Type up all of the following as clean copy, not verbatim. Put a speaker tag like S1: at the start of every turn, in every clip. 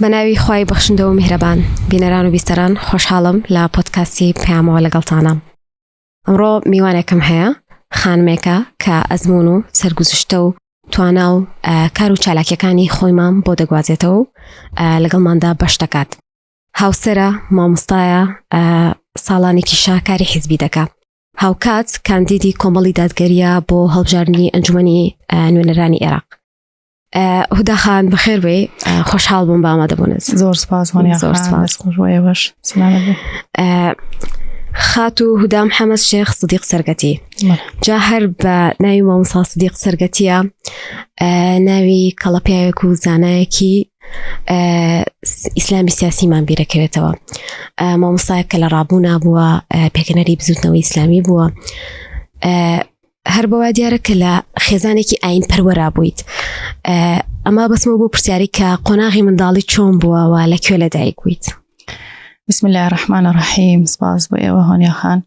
S1: بەناوی خوای بەخشندە و میهرەبان بینەران و بیستەران خۆشحاڵم لە پۆدکاستی پەیامەوە لەگەڵتانە. ئەمڕۆ میوانێکم هەیە، خانمێکە کە ئەزمون و سەرگوزشتە و توانا و کار و چالاکیەکانی خۆیمان بۆ دەگوازێتەوە و لەگەڵماندا بەش دەکات. هاوسەرە، مامۆستایە، ساڵانێکی شاکاری حیزبی دەکات. هاوکات کاندیدی کۆمەڵی دادگەریە بۆ هەڵبژاردننی ئەنجومەنی نوێنەرانی عێراق. هودا خان بەخێر بێ، خۆشحاڵ بووم بە ئامادەبوونت.
S2: زۆر سپاس وانیا
S1: زۆر سپاس.
S2: ڕۆیەوەش سلامت بێ.
S1: خات و هودا محەممەد شێخ سدیق سەرگەتی. جا هەر بە ناوی مامۆستا سدیق سەرگەتیە، ناوی کەڵەپیاوێک و زانایەکی ئیسلامی سیاسیمان بیرەکەوێتەوە. مامۆستایەک کە لە ڕابوو نابووە، پێکەنەری بزوتنەوەی ئیسلامی بووە. هەر بەوا دیارە کە لە خێزانێکی ئاین پەروەرا بوویت. ئەمە بەسمە بۆ پرسیاری کە قۆناغی منداڵی چۆن بووە و لەکوێ لەدایک بوویت؟
S2: بسم الله الرحمن الرحیم. سپاس بۆ ئێوە هۆنیا خان.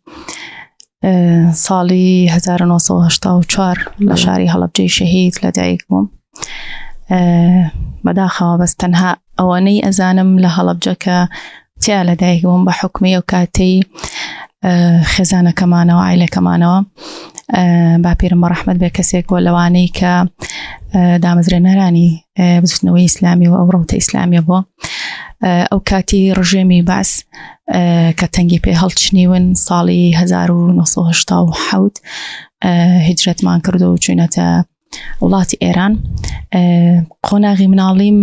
S2: ساڵی 1984 لە شاری هەڵەبجەی شەهید لەدایک بووم. بەداخەوە بەس تەنها ئەوانەی ئەزانم لە هەڵەبجە کە تیا لەدایک بووم بە حکمی و کاتەی خێزانەکەمانەوە عایلەکەمانەوە. باپیرم بە ڕەحمەت بێ کەسێک بۆ لەوانەی کە دامەزرێنەرانی بزوتنەوەی ئیسلامی و ئەو ڕەوتە ئیسلامیە بووە. ئەو کاتی ڕژێمی باس کە تەنگی پێ هەڵچنیون ساڵی 1970 هیجرەتمان کردو و چوینەتە وڵاتی ئێران. قۆناغی مناڵیم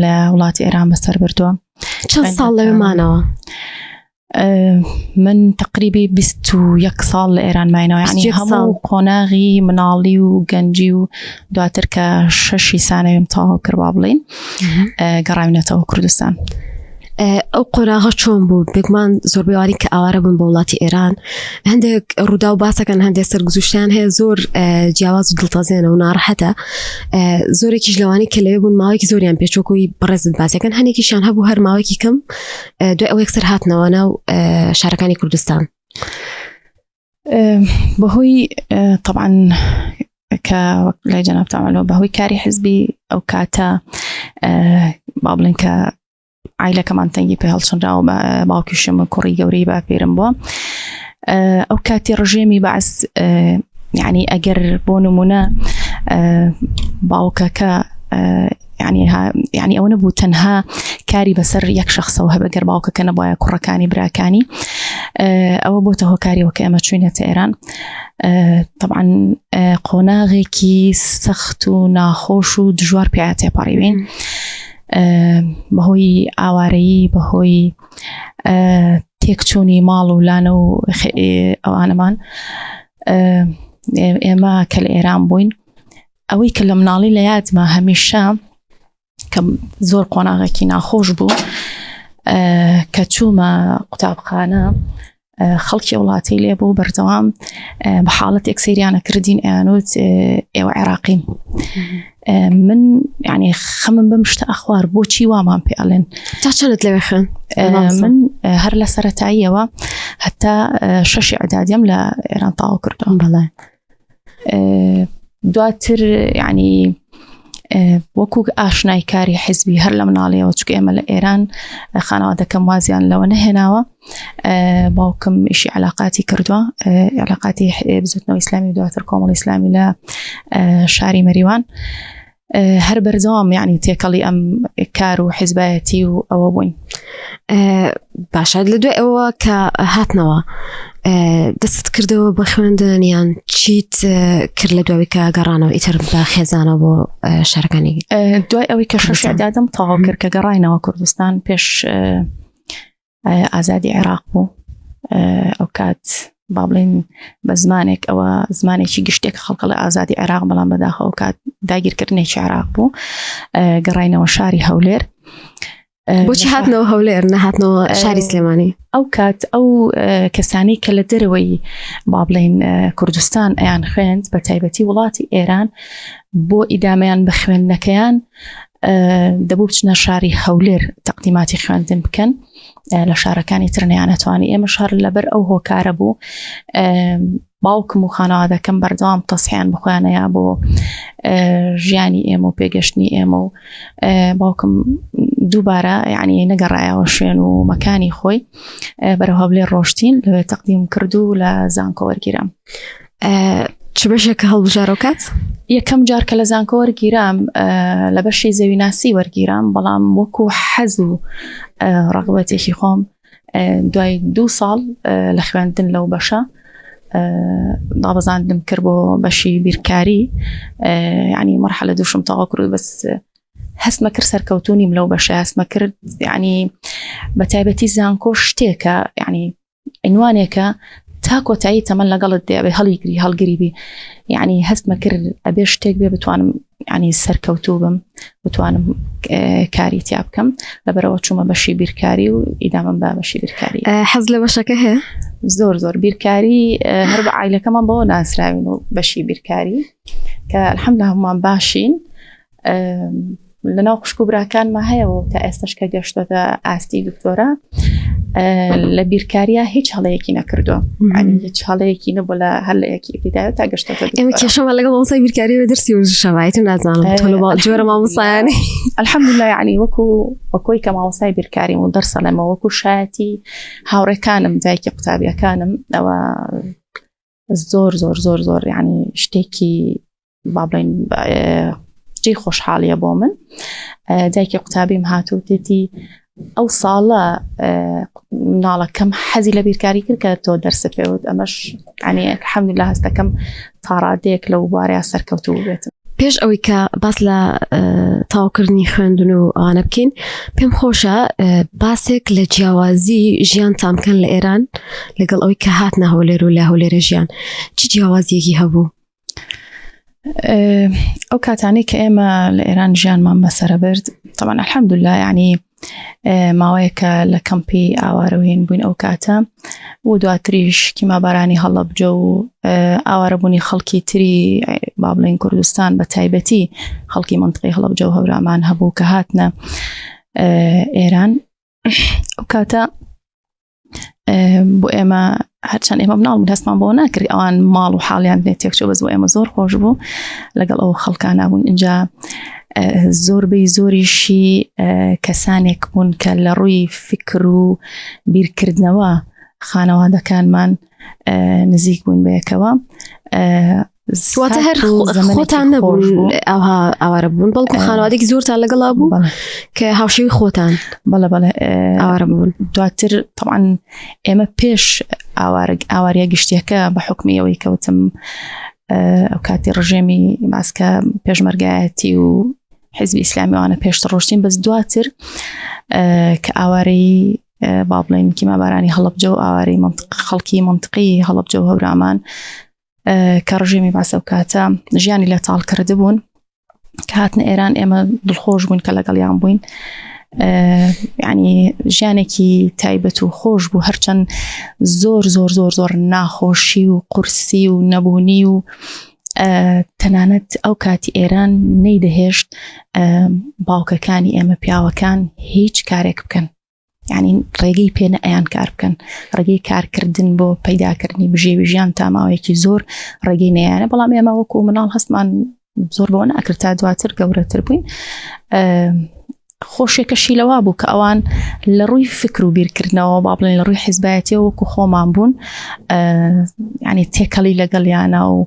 S2: لە وڵاتی ئێران بەسەر بردووە.
S1: چەند ساڵ لەوێمانەوە؟
S2: من تقریبی 21 ساڵ لە ئێران ماینەوە، یعنی هەموو قۆناغی مناڵی و گەنجی و دواتر کە 6 سانەویم تاوا کردوا بڵین گەڕاوینەتەوە کوردستان.
S1: ئەو قۆناغە چۆن بوو؟ بێگومان زۆربەی کە ئاوارە بوون بە وڵاتی ئێران، هەندێک ڕوودا و باسەکەن، هەندێک سەرگوزشتیان هەیە زۆر جیاواز و دڵتەزێنە و ناڕەحەتە. زۆرێکیش لەوانەی کە لەوێ بوون ماوەیەکی زۆریان پێچۆکۆی بەڕێزت باسیەکەن، هەندێکیشان هەبوو هەر ماوەیەکی کەم دوای ئەو یەکسەر هاتنەوە ناو شارەکانی کوردستان.
S2: بەهۆی طبعاً کە وەک لای جەناب تەمەلەوە بەهۆی کاری حیزبی ئەو کاتە با بڵین کە عایلەکەمان تەنگی پێ هەڵچنراوە، باوکیشم کوڕی گەورەی باپیرم بووە. ئەو کاتی ڕژێمی باس، یعنی ئەگەر بۆ نمونە باوکەکە یعنی ئەوە نەبوو تەنها کاری بەسەر یەک شەخصەوە هەبێ، گەر باوکەکە نەبووایە کوڕەکانی براکانی. ئەوە بۆتە هۆکاریەوە کە ئێمە چوینەتە ئێران. طبعاً قۆناغێکی سەخت و ناخۆش و دژوار پێ تێپەڕیوین بەهۆی ئاوارەیی، بەهۆی تێکچوونی ماڵ و لانە و ئەوانەمان. ئێمە کە لە ئێران بووین، ئەوەی کە لە مناڵی لە یادمە هەمیشە کە زۆر قۆناغێکی ناخۆش بوو، کە چوومە قوتابخانە خەڵکی وڵاتی لێ بوو بەردەوام بە حاڵەت یەکسەریانە کردین ئەیانوت ئێوە عێراقین. من یعنی خەمم بەم شتە ئەخوار بۆچی وامان پێ ئەڵێن.
S1: تا چەندت لەوێ خوێن؟
S2: من هەر لە سەرەتاییەوە هەتا 6 ئەعدادیم لە ئێران تاوا کردووە.
S1: بەڵێ
S2: دواتر یعنی وەکو ئاشنای کاری حیزبی هەر لە مناڵیەوە، چونکە ئێمە لە ئێران خانەوادەکەم وازیان لەوە نەهێناوە. باوکم ئیشی علاقاتی کردووە، علاقاتی بزوتنەوەی ئیسلامی و دواتر کۆمەڵی ئیسلامی لە شاری مەریوان. هەر بەردەوام یعنی تێکەڵی ئەم کار و حیزبایەتی و ئەوە بووین.
S1: باشە، لە دوای ئەوە کە هاتنەوە دەست کردەوە بە خوێندن یان چیت کرد لە دوای کە گەڕانەوە ئیتر بە خێزانە بۆ شارەکانی؟
S2: دوای ئەوەی کە 6 ئەعدادم تاوا کرد کە گەڕاینەوە کوردستان پێش ئازادی عێراق بوو. ئەو کات با بڵین بە زمانێک ئەوە زمانێکی گشتێک خەڵکە لە ئازادی عێراق، بەڵام بەداخەوە کات داگیرکردنێکی عێراق بوو. گەڕاینەوە شاری هەولێر.
S1: بۆچی هاتنەوە هەولێر نەهاتنەوە شاری سلێمانی؟
S2: ئەو کات ئەو کەسانی کە لە دەرەوەی با بڵین کوردستان ئەیان خوێند، بە تایبەتی وڵاتی ئێران، بۆ ئیدامەیان بە خوێندنەکەیان دەبوو بچنە شاری هەولێر تەقدیماتی خوێندن بکەن لە شارەکانی تر نەیانەتوانی. ئێمە شار لەبەر ئەو هۆکارە بوو باوکم و خانەوادەکەم بەردەوام تەسحیان بخوێنەیە بۆ ژیانی ئێمە و پێگەشتنی ئێمە و باوکم دووبارە یعنی نەگەڕایەوە شوێن و مەکانی خۆی بەرەو هەولێر ڕۆشتین لەوێ تەقدیم کرد و لە زانکۆ وەرگیرام.
S1: چ بەشێکە هەڵبژارۆکات؟
S2: یەکەم جار کە لە زانکۆ وەرگیرام لە بەشی زەویناسی وەرگیرام، بەڵام وەکو حەز و ڕەغبەتێکی خۆم دوای 2 ساڵ لە خوێندن لەو بەشە دابەزاندم کرد بۆ بەشی بیرکاری، یعنی مەرحەلە دووشم تەواو کرد، بەس هەستمە کرد سەرکەوتونیم لەو بەشە، هەستمە کرد یعنی بە تایبەتی زانکۆ شتێکە یعنی عنوانێکە تا کۆتایی تەمەن لەگەڵت دێ هەڵگری بی، یعنی هەستمە کرد ئەبێ شتێک بێ بتوانم یعنی سەرکەوتوو بم، بتوانم کاری تیا بکەم، لەبەرەوە چوومە بەشی بیرکاری و ئیدامەم بە بەشی بیرکاری.
S1: حەز لە بەشەکە هەیە؟
S2: زۆر بیرکاری هەر بە عایلەکەمان بەوە ناسراوین و بەشی بیرکاری کە الحەمدولله هەمومان باشین. لەناو خوشک و براکانمان هەیە و تا ئێستش کە گەشتۆتە ئاستی دکتۆرە لە بیرکاریە هیچ هەڵەیەکی نەکردووە، یعنی هیچ هەڵەیەکی نەبوو لە هەر لە یەکی ابتیدایی تا گەشتۆتە دکتۆرە.
S1: ئێمە کێشەمان لەگەڵ مامۆستای بیرکاری بە دەرسی وەرزشەوایەتی نازانم تۆ لە جۆرە مامۆستایانی
S2: الحەمدولله یعنی وەکوی کە مامۆستای بیرکاریم و دەرسە لەمە وەکو شایەتی هاوڕێکانم دایکی قوتابیەکانم ئەوە زۆر یعنی شتێکی با بڵێن جێی خۆشحاڵیە بۆ من. دایکی قوتابیم هاتووتێتی ئەو ساڵە مناڵەکەم حەزی لە بیرکاری کرد کە تۆ دەرسە پێوت، ئەمەش ینی الحەمدولله هەستەکەم تا ڕادەیەک لەو بارەیە سەرکەوتوو بێتم.
S1: پێش ئەوەی کە باس لە تاواکردنی خوێندن و ئەوانە بکەین، پێم خۆشە باسێک لە جیاوازی ژیان تامکەن لە ئێران لەگەڵ ئەوەی کە هاتنە هەولێر و لە هەولێرە ژیان چ جیاوازیەکی هەبوو؟
S2: ئەو کاتانی کە ئێمە لە ئێران ژیانمان بەسەرە برد، طبعا الحەمدولله یعنی ماوەیەکە لە کەمپی ئاوارەوەین بووین ئەو کاتە و دواتریش کیمابارانی هەڵەبجە و ئاوارەبوونی خەڵکی تری با بڵێن کوردستان بە تایبەتی خەڵکی منطقەی هەڵەبجە و هەورامان هەبوو کە هاتنە ئێران. ئەو کاتە بۆ ئێمە هەرچەند ئێمە مناڵ هەستمان بۆ ناکرد ئەوان ماڵ و حاڵیان بێت تێکچوو، بەس بۆ ئێمە زۆر خۆش بوو لەگەڵ ئەو خەڵکانە بوون. اینجا زۆربەی زۆریشی کەسانێک بوون کە لە ڕووی فکر و بیرکردنەوە خانەوادەکانمان نزیک بوون بەیەکەوە.
S1: واتە هەر خۆتان نەبوون ئاوارە بوون، بەڵکو خانەوادێکی زۆرتان لەگەڵا بوو کە هاوشێوی خۆتان
S2: بەڵێ
S1: ئاوارە بوون.
S2: دواتر طبعا ئێمە پێش ئاواریە گشتیەکە بە حکمی ئەوەی کەوتم ئەو کاتی ڕژێمی ماسکە پێشمەرگایەتی و حیزبی ئیسلامیوانە پێشتر ڕۆشتین، بەس دواتر کە ئاوارەی با بڵێن کیمابارانی هەڵەبجە و ئاوارەی خەڵکی منطقی هەڵەبجە و هەورامان کە ڕژێمی باسە و کاتە ژیانی لە تاڵ کرده بوون کە هاتنە ئێران ئێمە دڵخۆش بوون کە لەگەڵیان بووین. یعنی ژیانێکی تایبەت و خۆش بوو، هەرچەند زۆر ناخۆشی و قورسی و نەبوونی و تەنانەت ئەو کاتی ئێران نەیدەهێشت باوکەکانی ئێمە پیاوەکان هیچ کارێک بکەن، یعنی ڕێگەی پێنە ئەیان کار بکەن، ڕێگەی کارکردن بۆ پەیداکردنی بژێوی ژیان تا ماوەیەکی زۆر ڕێگەی نەیانە. بەڵام ئێمە وەکو مناڵ هەستمان زۆر بەوە ناکرد تا دواتر گەورەتر بووین. خۆشیەکەشی لەوا بوو کە ئەوان لە ڕووی فکر و بیرکردنەوە با بڵێن لە ڕووی حیزبایەتی وەکو خۆمان بوون، یعنی تێکەڵی لەگەڵیانە و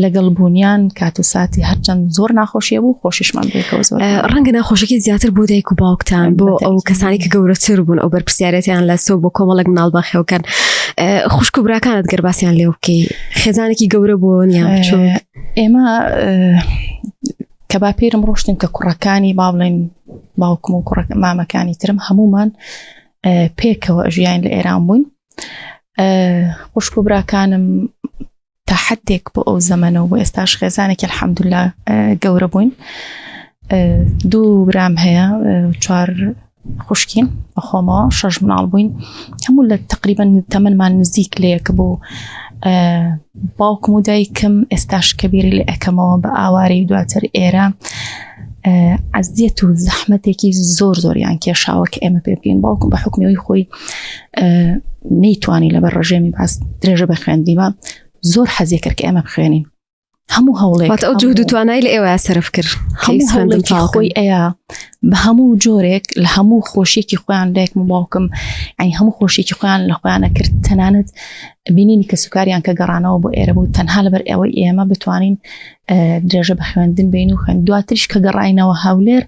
S2: لەگەڵ بوونیان کات و ساتی هەرچەند زۆر ناخۆشیە بوو خۆشیشمان بێکەوە زۆر.
S1: ڕەنگە ناخۆشیەکەی زیاتر بۆ دایک و باوکتان، بۆ ئەو کەسانی کە گەورەتر بوون ئەو بەرپرسیارەتیان لە سۆ بۆ کۆمەڵێک مناڵ بەخێوکەن. خوشک و براکانت گەرباسییان لێو بکەی، خێزانێکی گەورە بوون یان بچووک؟
S2: ئێمە کە باپیرم ڕۆشتن کە کوڕەکانی با بڵێن باوکم و مامەکانی ترم هەمومان پێکەوە ژیان لە ئێران بووین. خوشک و براکانم تا حدێک بۆ ئەو زەمەنە و بۆ ئێستاش خێزانێکی الحەمدولله گەورە بووین. 2 برام هەیە، 4 خوشکین بە خۆمەوە، 6 مناڵ بووین، هەموو لە تقریبا تەمەنمان نزیک لەیەک بوو. باوکم و دایکم ئێستاش کەبیری لە ئەکەمەوە بە ئاوارەی دواتر ئێرە عزیەت و زەحمەتێکی زۆر یان کێشاوە کە ئێمە پێ بکەین باوکم بە حکمیەوەی خۆی نەیتوانی لەبەر ڕژێمی باس درێژە بخوێندیمە زۆر حەزی کرد کە ئێمە بخوێنین هەموو هەوڵێک
S1: واتە ئەو جهد و توانایی لە ئێوە سەرف کرد
S2: هەموو هەوڵێکی خۆی ئەیە بە هەموو جۆرێک لە هەموو خۆشیێکی خۆیان لێک باوکم یعنی هەموو خۆشیێکی خۆیان لە خۆیانە کرد تەنانەت بینینی کە سوکاریان کە گەڕانەوە بۆ ئێرە بوو تەنها لەبەر ئەوەی ئێمە بتوانین درێژە بە خوێندن بین و خوێن دواتریش کە گەڕاینەوە هەولێر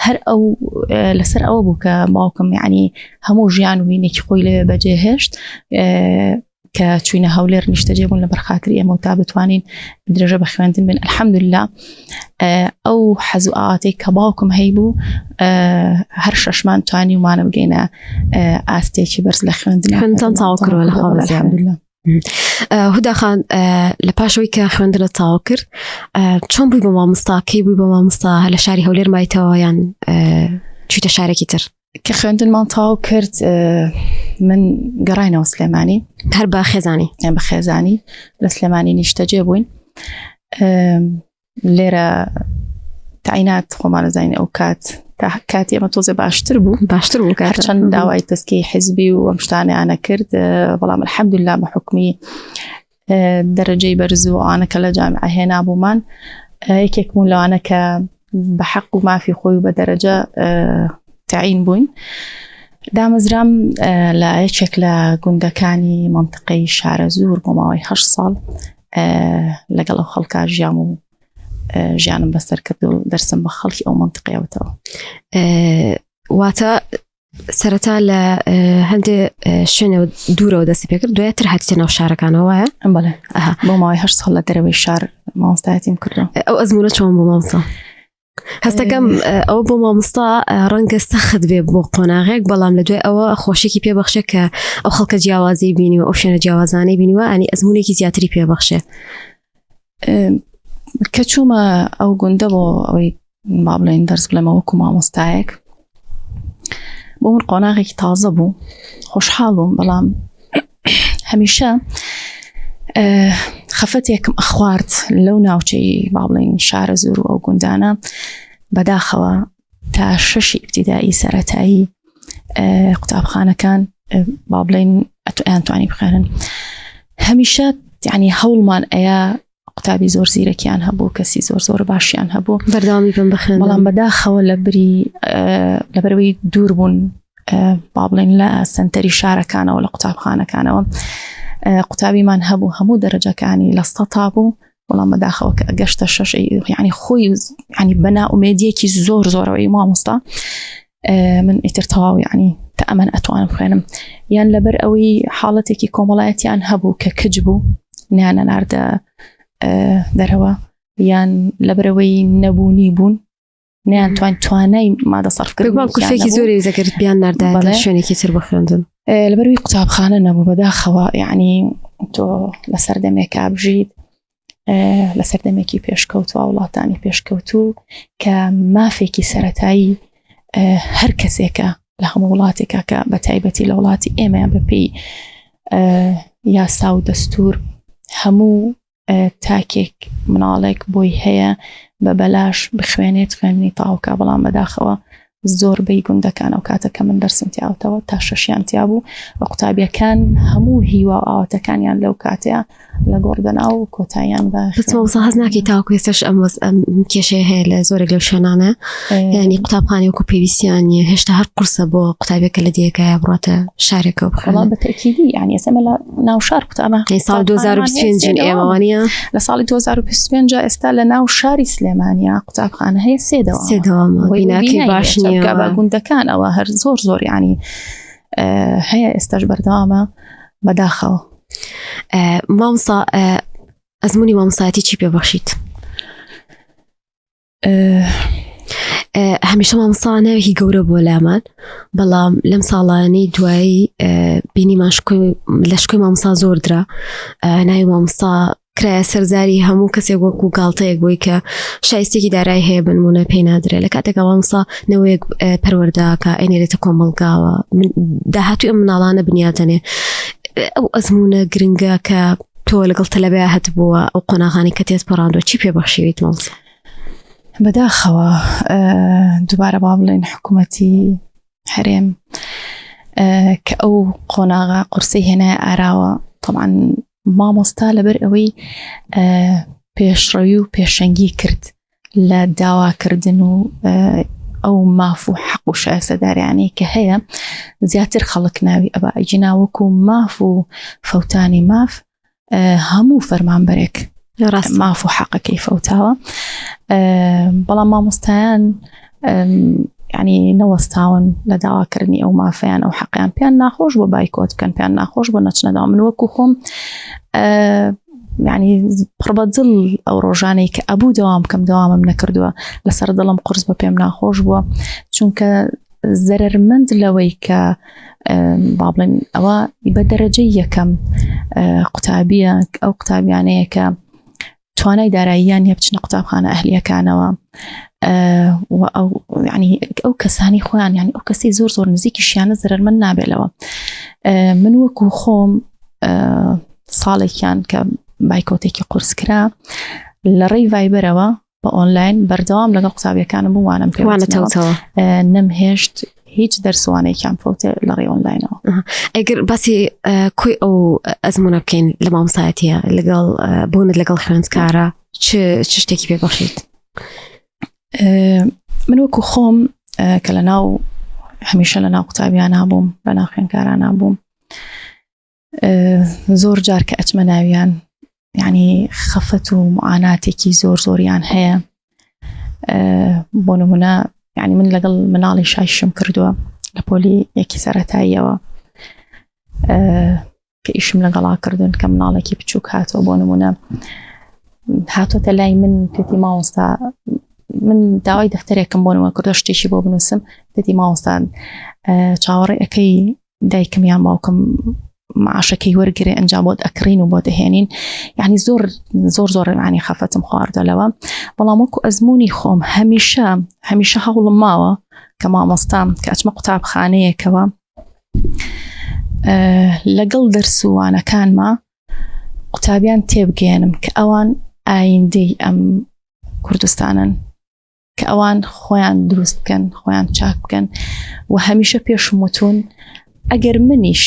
S2: هەر ئەو لەسەر ئەوە بوو کە باوکم یعنی هەموو ژیان و بینێکی خۆی لێ بەجێهێشت کە چوینە هەولێر نیشتەجێ بوون لە بەرخاتری ئێمە تا بتوانین درێژە بە خوێندن بین الحەمدوللا ئەو حەز و ئاواتەی کە باوکم هەیبوو هەر شەشمان توانی ومانە بگەینە ئاستێکی بەرز لە
S1: خوێندن تاوا کردووە لە خۆ
S2: الحەمدوللا.
S1: هودا خان لە پاشەوەی کە خوێندنە تاوا کرد چۆن بووی بە مامۆستا کەی بووی بە مامۆستا لە شاری هەولێر مایتەوە یان چوویتە شارێکی تر؟
S2: کە خوێندنمان تاوا کرد من گەڕاینەوە سلێمانی
S1: هەر بە خێزانی
S2: بە خێزانی لە سلێمانی نیشتەجێ بووین لێرە تعینات خۆمان زانین ئەو کاتی ئەمە تۆزێ باشتر بوو هەرچەند داوای تەسکەی حیزبی و ئەم شتانیانە کرد بەڵام الحەمدوللا بە حکمی دەرەجەی بەرز و ئەوانە کە لە جامعە هێنا بوومان یەکێک بوون لەوانە کە بە حەق و مافی خۆی و بە دەرەجە تعین بووین دامەزرام لە یەکێک لە گوندەکانی منتقەی شارە زور بۆ ماوەی 8 ساڵ لەگەڵ ئەو خەڵکا ژیام و ژیانم بەسەر کرد و دەرسم بە خەڵکی ئەو منتقەیەوەتەوە.
S1: واتە سەرەتا لە هەندێک شوێنەوە دوورەوە دەستی پێ کرد دوای تر هاتیتە ناو شارەکانەوەیە؟
S2: بەڵێ بۆ ماوەی 8 ساڵ لە دەرەوەی شار مامۆستایەتیم کردەوە.
S1: ئەو ئەزمونە چۆن بوو مامۆستا؟ هەستەکەم ئەو بۆ مامۆستا ڕەنگە سەخت بێ بۆ قۆناغێک بەڵام لە دوای ئەوە خۆشێکی پێبەخشێ کە ئەو خەڵکە جیاوازی بینیوە ئەو شوێنە جیاوازانەی بینیوە ئەنی ئەزمونێکی زیاتری پێبەخشێ.
S2: کە چوومە ئەو گوندە بۆ ئەوەی با بڵێن دەرس بڵێمە وەکو مامۆستایەک بۆ من قۆناغێکی تازە بوو خۆشحاڵ بووم بەڵام هەمیشە خەفەتێکم ئەخوارد لەو ناوچەی با بڵێن شارە زور و ئەو گوندانە بەداخەوە تا 6 ئیبتیدایی سەرەتایی قوتابخانەکان با بڵێن ئەیان توانی بخێنن هەمیشە یعنی هەوڵمان ئەیە قوتابی زۆر زیرەکیان هەبوو کەسی زۆر باشیان هەبوو
S1: بەردەوامی بم بخێن
S2: بەڵام بەداخەوە لەبەرەوەی دوور بوون با بڵێن لە سنتەری شارەکانەوە لە قوتابخانەکانەوە قوتابیمان هەبوو هەموو دەرەجەکانی لە 100 تا بوو بەڵام بەداخەوە کە گەشتە 6 یعنی خۆی یعنی بەناومێدیەکی زۆرەوەی مامۆستا من ئیتر تەواو یعنی تا ئەمەن ئەتوانم بخوێنم یان لەبەر ئەوەی حاڵەتێکی کۆمەڵایەتیان هەبوو کە کج بوو نیانە ناردە دەرەوە یان لەبەرەوەی نەبوونی بوون نیان توانای مادە سەرفکردن
S1: کوفێکی زۆری زەکرد بیان ناردایە لە شوێنێکی تر بخوێندن
S2: لەبەروی قوتابخانە نەبوو بەداخەوە یعنی تۆ لە سەردەمێکا بژیت لە سەردەمێکی پێشکەوتووە وڵاتانی پێشکەوتوو کە مافێکی سەرەتایی هەر کەسێکە لە هەموو وڵاتێکە کە بە تایبەتی لە وڵاتی ئێمەیان بەپێی یاسا و دەستور هەموو تاکێک مناڵێک بۆی هەیە بە بەلاش بخوێنێت خوێنی تاوکە بەڵام بەداخەوە زۆر بەی گوندەکان ئەو کاتەکە من دەرسم تیاوتەوە تا 6یان تیا بوو بە قوتابیەکان هەموو هیوا ئاواتەکانیان لەو کاتەیە لە گۆڕدەنا و کۆتاییان
S1: بەسمەوەسا هەز ناکەی تاوەکو ێستاش ئەم کێشەیە هەیە لە زۆرێک لەو شوێنانە یعنی قوتابخانەی وەکو پێویستیان نیە هێشتا هەر قورسە بۆ قوتابیەکە لە دیەکەیە بڕاتە شارێکەوە بخوێنێت
S2: بە تەکیدی یعنی ئێستا لە ناو شار قوتابە
S1: ساڵ 2025 ئێمە وانە
S2: لە ساڵی 2025 ئێستا لە ناو شاری سلێمانیا قوتابخانە هەیە
S1: سێدەوە بیناکەی باش نییە
S2: بە گوندەکان ئەوە هەر زۆر یعنی هەیە ئێستاش بەردەوامە بەداخەوە.
S1: مامۆستا ئەزمموی مامۆستایەتی چی پێبەخشیت؟ هەمیشە مامۆستا ناوێکی گەورە بۆ لامان بەڵام لەم ساڵانەی دوایی بینیمان لە شکۆی مامۆستا زۆردرا ناوی مامۆستا کرایە سەرزاری هەموو کەسێک وەکو گاڵتەیەک بۆی کە شایستێکی دارایی هەیە بنمونە پێی نادرێ لە کاتێکە مامۆستا نەوەیەک پەروەرداکە ئەینێرێتە کۆمەڵگاوە داهاتوی ئەم مناڵانە بنیاتەنێ ئەو ئەزمونە گرنگە کە تۆ لەگەڵ تەلەبەیە هەتبووە ئەو قۆناغانی کە تێت پەڕاندوە چی پێبەخشیویت مامۆستا؟
S2: بەداخەوە دووبارە با بڵێن حکوومەتی هەرێم کە ئەو قۆناغا قورسەی هێنای ئاراوە طبعاً مامۆستا لەبەر ئەوەی پێشڕەوی و پێشەنگی کرد لە داواکردن و ئەو ماف و حەق و شایستەداریانەی کە هەیە زیاتر خەڵک ناوی ئەبا ئەجینا وەکو ماف و فەوتانی ماف هەموو فەرمانبەرێک ماف و حەقەکەی فەوتاوە بەڵام مامۆستایان ینی نەوەستاون لە داواکردنی ئەو مافیان ئەو حەقیان پێیان ناخۆش بۆ بایکۆت بکەن پێیان ناخۆش بۆ نەچنەداوا من وەکو خۆم ینی پڕبەدڵ ئەو ڕۆژانەی کە ئەبوو دەوام بکەم دەوامم نەکردووە لەسەر دڵم قورس بە پێم ناخۆش بووە چونکە زەرمەند لەوەی کە با بڵێن ئەوە بە دەرەجەی یەکەم قوتابیە ئەو قوتابیانەیە کە توانای داراییان هەیە بچنە قوتابخانە ئەهلیەکانەوە و ینی ئەو کەسانی خۆیان ینی ئەو کەسی زۆر زۆر نزیکیشیانە زەرمەند نابێتەوە من وەکو خۆم ساڵێکیان کە بایکۆتێکی قورس کرا لە ڕێی ڤایبەرەوە بە ئۆنلاین بەردەوام لەگەڵ قوتابیەکانم بووانم
S1: پێوانەتەوە
S2: نەمهێشت هیچ دەرسوانێکیان فەوتێ لە ڕێی ئۆنلاینەوە
S1: ئەگەر باسی کوی ئەو ئەزمونە بکەین لە مامۆستایەتیە لەگەڵ بوونت لەگەڵ خوێندکارە چ شتێکی پێبەخشیت؟
S2: من وەکو خۆم کە لە ناو هەمیشە لە ناو قوتابیان نابووم لە ناو خوێندکاران نابووم زۆر جار کە ئەچمە ناویان ینی خەفەت و معاناتێکی زۆر زۆریان هەیە بۆ نمونە ینی من لەگەڵ مناڵی شایشم کردووە لە پۆلی یەکی سەرەتاییەوە کە ئیشم لەگەڵا کردن کە مناڵێکی بچووک هاتووە بۆ نمونە هاتوۆتە لای من پێتی مامۆستا من داوای دەفتەرێکم بۆ نەوە کردو شتێکی بۆ بنووسم پێتی مامۆستا چاوەڕێ ئەەکەی دایکم یان باوکم معاشەکەی وەرگێ ئەنجام بۆت ئەکڕین و بۆ دەهێنین یعنی زۆر زۆر زۆر عنی خەفەتم خواردەلەوە بەڵام وەکو ئەزمموی خۆم هەمیشە هەوڵم ماوە کە مامۆستام کە ئەچمە قوتابخانەیەکەوە لەگەڵ دەرسوانەکانمە قوتابیان تێبگەێنم کە ئەوان ئایندەی ئەم کوردستانن کە ئەوان خۆیان دروست بکەن خۆیان چاک بکەن و هەمیشە پێشم وتون ئەگەر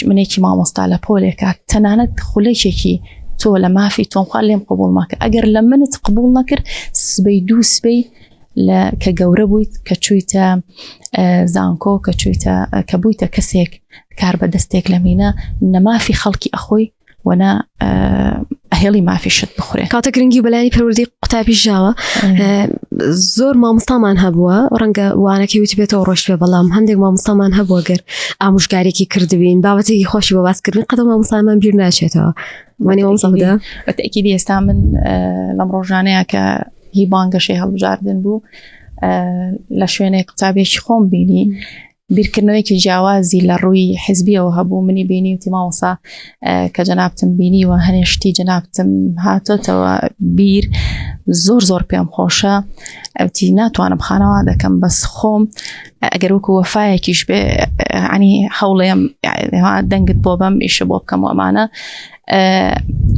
S2: منێکی مامۆستا لە پۆلێکە تەنانەت خولەیەکی تۆ لە مافی تۆم خوا لێم قبول ماکە ئەگەر لە منت قبول نەکرد سبەی دوو سبەی کە گەورە بوویت کە چوویتە زانکۆ کە بوویتە کەسێک کار بە دەستێک لە مینە نەمافی خەڵکی ئەخۆی وەنا ئەهێڵی مافی شت بخورێ
S1: کاتە گرنگی بەلانی پەروەردەی قوتابی ژاوە زۆر مامۆستامان هەبووە ڕەنگە وانەکەی وتی بێتەوە ڕۆژ پێ بەڵام هەندێک مامۆستامان هەبووە گەر ئامۆژگارێکی کردبین بابەتێکی خۆشی بۆ باسکردن قەدەم مامۆستامان بیر ناچێتەوە وانی مامۆستا
S2: بەتەکیدی ئێستا من لەم ڕۆژانەیە کە هی بانگەشەی هەڵبژاردن بوو لە شوێنێک قوتابێکی خۆم بینی بیرکردنەوەیکی جیاوازی لە ڕووی حزبیەوە هەبوو منی بینی وتی مامۆستا کە جەنابتم بینی و هەنێشتی جەنابتم هاتۆتەوە بیر زۆر زۆر پێم خۆشە ئەوتی ناتوانم خانەوە دەکەم بەس خۆم ئەگەر وەکو وەفایەکیش بێ عنی هەوڵێم دەنگت بۆ بەم ئیشە بۆ بکەم و ئەمانە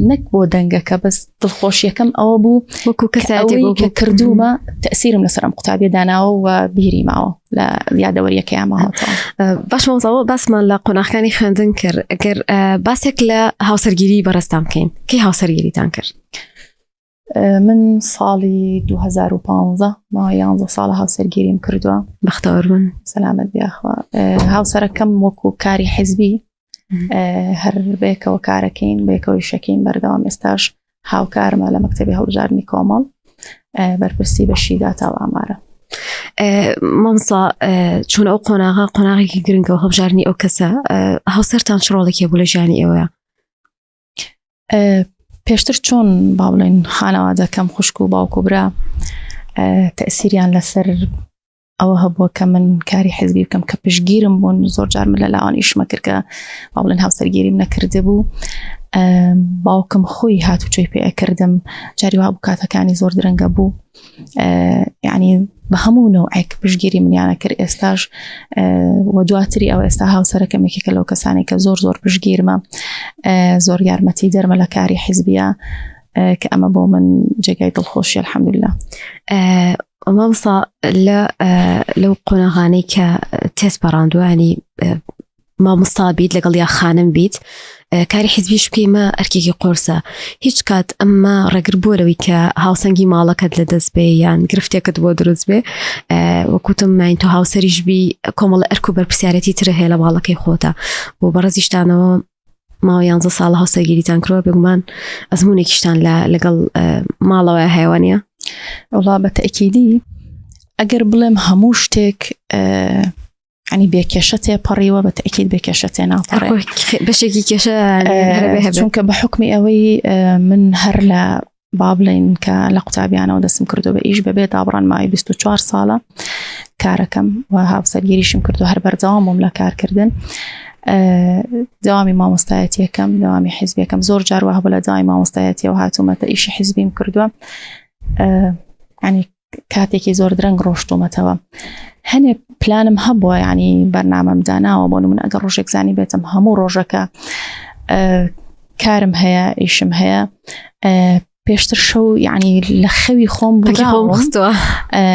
S2: نەک بۆ دەنگەکە بەس دڵخۆشیەکەم ئەوە بوو
S1: وەکو
S2: کەسەوەی کە کردومە تەسیرم لەسەرم قوتابیە داناوە و بیری ماوە لە یادەوەریەکەی ماوەتەوە
S1: باش مامۆستا باسمان لە قۆناغەکانی خوێندن کرد ئەگەر باسێک لە هاوسەرگیری بەڕێستان بکەین کەی هاوسەرگیریتان کرد؟
S2: من ساڵی 2015 ما 11 ساڵە هاوسەرگیریم کردووە
S1: بەختەوەر بن
S2: سەلامەت بیاخوا هاوسەرەکەم وەکو کاری حزبی هەر بێکەوە کارەکەین بێکەوەی شەکەین بەردەوام ئێستاش هاوکارمە لە مەکتەبی هەڵبژاردننی کۆمەڵ بەرپرسی بەشی داتا و ئامارە
S1: مامۆستا چون ئەو قۆناغێکی گرنگەوە هەڵبژاردننی ئەو کەسە هاوسەرتان چ ڕۆڵێکی بوو لە ژیانی ئێوەیە؟
S2: پێشتر چۆن با بڵێن خانەوادەکەم خوشک و باوک و برا تەسیریان لەسەر ئەوە هەبووە کە من کاری حزبی بکەم کە پشگیرم بوون زۆر جار من لە لاوان ئیشمە کرد کە با بڵێن هاوسەرگیریم نەکرده بوو باوکم خۆی هاتوچۆی پێ ئەکردم جاری وا بوو کاتەکانی زۆر درەنگە بوو یعنی بە هەموو نەوعێک پشگیری منیانە کرد ئێستاش و دواتری ئەو ئێستا هاوسەرەکەمێکێکە لەو کەسانی کە زۆر زۆر پشگیرمە زۆر یارمەتی دەرمە لە کاری حزبیە کە ئەمە بۆ من جێگای دڵخۆشی الحەمدولله.
S1: مامسا لو قناغاني كتسبراندو يعني ما مصابيد لقل يا خانم بيت كاري حزبيش بكيما أركيكي قرصة هيش كات أما رقربولوي كهاوسنجي مالك لدز بي يعني قرفتي كدبو دروز بي وكتم ما انتو هاوسريش بي كومال أركوبر بسيارتي ترهي لبالكي خوتا وبرزيشتانو ما ينزل صالة هاوسريجي تانكرو بيقومان أزموني كشتان لقل مالا ويا هيوانيا
S2: والله بالتأكيدي أقرب لهم هموشتك يعني بكشتي بريوة بالتأكيد بكشتي ناطرة
S1: بشكي كشة يعني
S2: چونك بحكمي قوي من هرلا بابلين كلقطابي أنا ودسم كردو بإيش ببيت عبران معي 24 صالة كاركم وهاوسر يريشم كردو هر بردوامم لكار كردن دوامي ما مستعيتي كم دوامي حزبي كم زور جار وهبلا دائما ما مستعيتي وهاتو متى إيش حزبي مكردو يعني كاتيكي زور درنگ روشتو متوا هني بلانم هبوا يعني برنامج دانا وبونو من أجر روجك زاني بيتم همو روجك كارم هيا إيشم هيا بيشتر شو يعني لخوي خوم براهم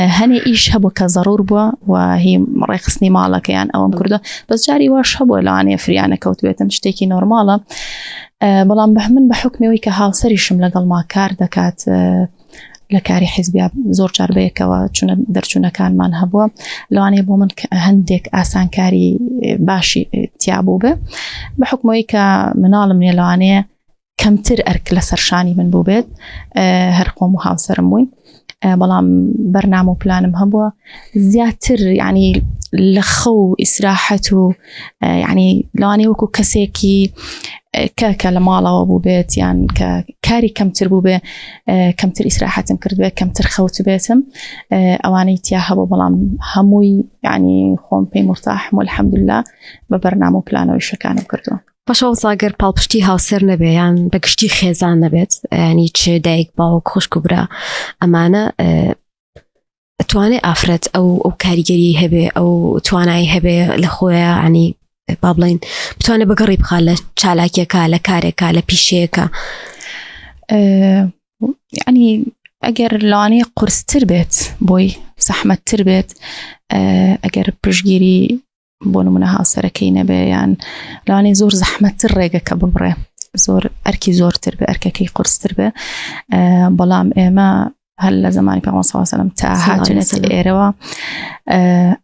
S2: هني إيش هبوا كضرور بوا وهي مرة يخصني مالك يعني أو مكردو بس جاري واش هبوا لاني فريانة كوت بيتم تشتكي نورمالة بلان بحمن بحكمي ويكا هاوسري شم لقل ما كار دكات لكاري حزبي زور جربيك وچون درچون كان من هبوا لو أنا بومن هندك آسان كاري باشي تيابوبه بحكمه كمنال من لو أنا كم تر أرك لسرشاني من بوبيت هرقوم وهاوسرم وين بلام برنامج بلانم هبوا زياتر يعني لخو إسراحته يعني لو أنا وكو كسيكي كلمالا وابو بيت يعني كاري كم تربوبه كم تر إسراحة كردوه كم تر خوت بيتم أواني تياها ببلام هموي يعني خوم بي مرتاح والحمد لله ببرنامج بلانه ويشكانه كردوه
S1: باشا صاغر بالبشتي هاوسر نبي يعني بقشتي خزان نبيت يعني تش دايق باوك خوش كبرى أمانة تواني أفرد أو كاريجري هبه أو تواني هبه لخويا يعني بابلين بتواني بقريب خالة شالاكيا كالا كاريكا لبيشيكا
S2: يعني أجر لاني قرص تربت بوي زحمة تربت أجر برجيري بونو منها سركينة بيان لاني زور زحمة ترجع كببرة زور أركي زور تربة أركي قرص تربة بلام إما هلا زماني بيغمبر صلى الله عليه وسلم تاها جنت الإيروا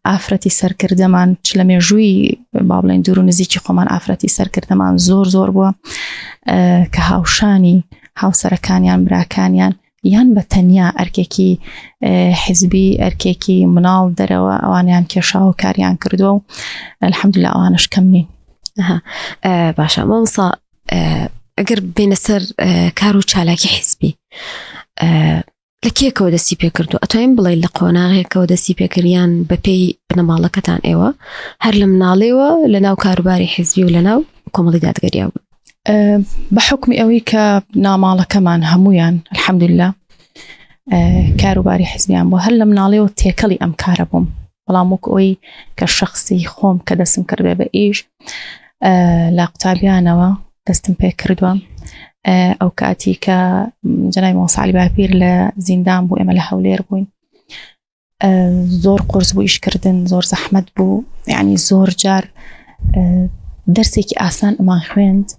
S2: أفرتي سر كردمان چلمی جوی بابلين دورو نزیکی قمان أفرتي سر كردمان زور بوا كهاوشاني هاو سركانيان براكانيان يان بتنيا أركيكي حزبي أركيكي منال دروا أوانيان كيشاو كاريان كردو الحمد لله أوانش كمنين
S1: باشا مامصا أقر بين السر كارو چالاكي حزبي لكي كودا سيبيا كردو أتوين بلاي لقوناغي كودا سيبيا كريان ببي بنمالكتان إيوا هر لمناليوا لناو كاروباري حزبي ولناو كوماليدات غرياو
S2: بحكمي أوي كنامالة كمان همويان الحمد لله كاروباري حزبيان بو هر لمناليوا تيكالي أم كاربهم ولا موك أوي كشخصي خوم كدسم كردو بإيش لاقتابيانوا دستم بي كردوا أو كأتي كجناي موصعلي بابير لزندان بو إما لحولير بوين زور قرص بو إيش كردن زور زحمت بو يعني زور جار درسي كي آسان ما خويند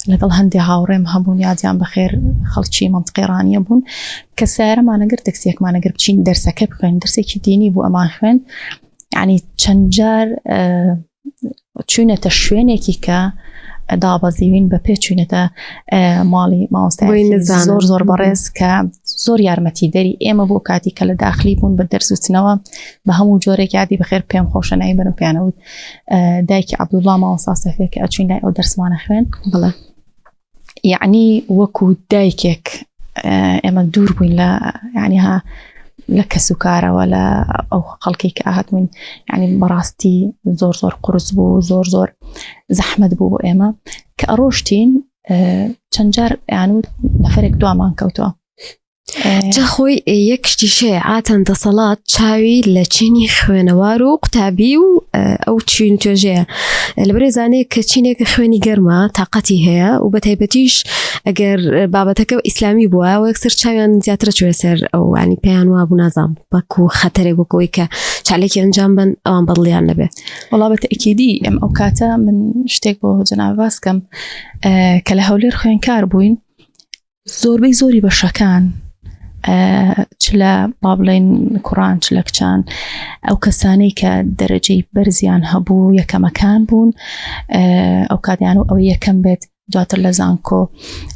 S2: لقل هندي هاوريم هبون ياديان بخير خلطشي منطقي رانيا بون كسارة ما نقر تكسيك ما نقر بشين درسك بخوين درسي كي ديني بو أما خويند يعني چنجار چونه تشويني كي كا دابا زيوين بپیچونه تا مالی ماستعد زور برز که زور یارمتی داری اما بو کاتی کل داخلی بون بدرس و تنوا به همون جوره که عادی بخیر پیم خوشن ای برم پیانود دایک عبدالله ما وصاسه که اچین دای او درس ما نخوین
S1: بله
S2: يعني وكو دايكك اما دور بين لا يعني ها لك سكارة ولا أو خلقيك أحد من يعني براستي زور قرص بو زور زحمة بو إما كأروشتين تنجر يعني نفرق دوا مان كوتوا
S1: جاخوي يكشتي شيء عاتن دصلات شاوي لتشيني خوانوارو قتابي أو تشين توجه البرزاني كتشيني كخواني جرما طاقتي هي وبتهيبتيش أجر بابتك إسلامي بوا ويكسر شاوي زيادة شويسر أو يعني بيان وابو نظام بكو خطري بكويك شعليك أنجامبن أو أن بضلي عن نبي
S2: والله بتأكيدي أوقاتا من شتيكو جناب باسكم كلهولير خوين كاربوين زوري بشكان چلا بابلين قرآن چلا كان أو كساني كدرجة برزيان هبو يكا مكان بون أو كاديانو أو يكم بيت دواتر لزانكو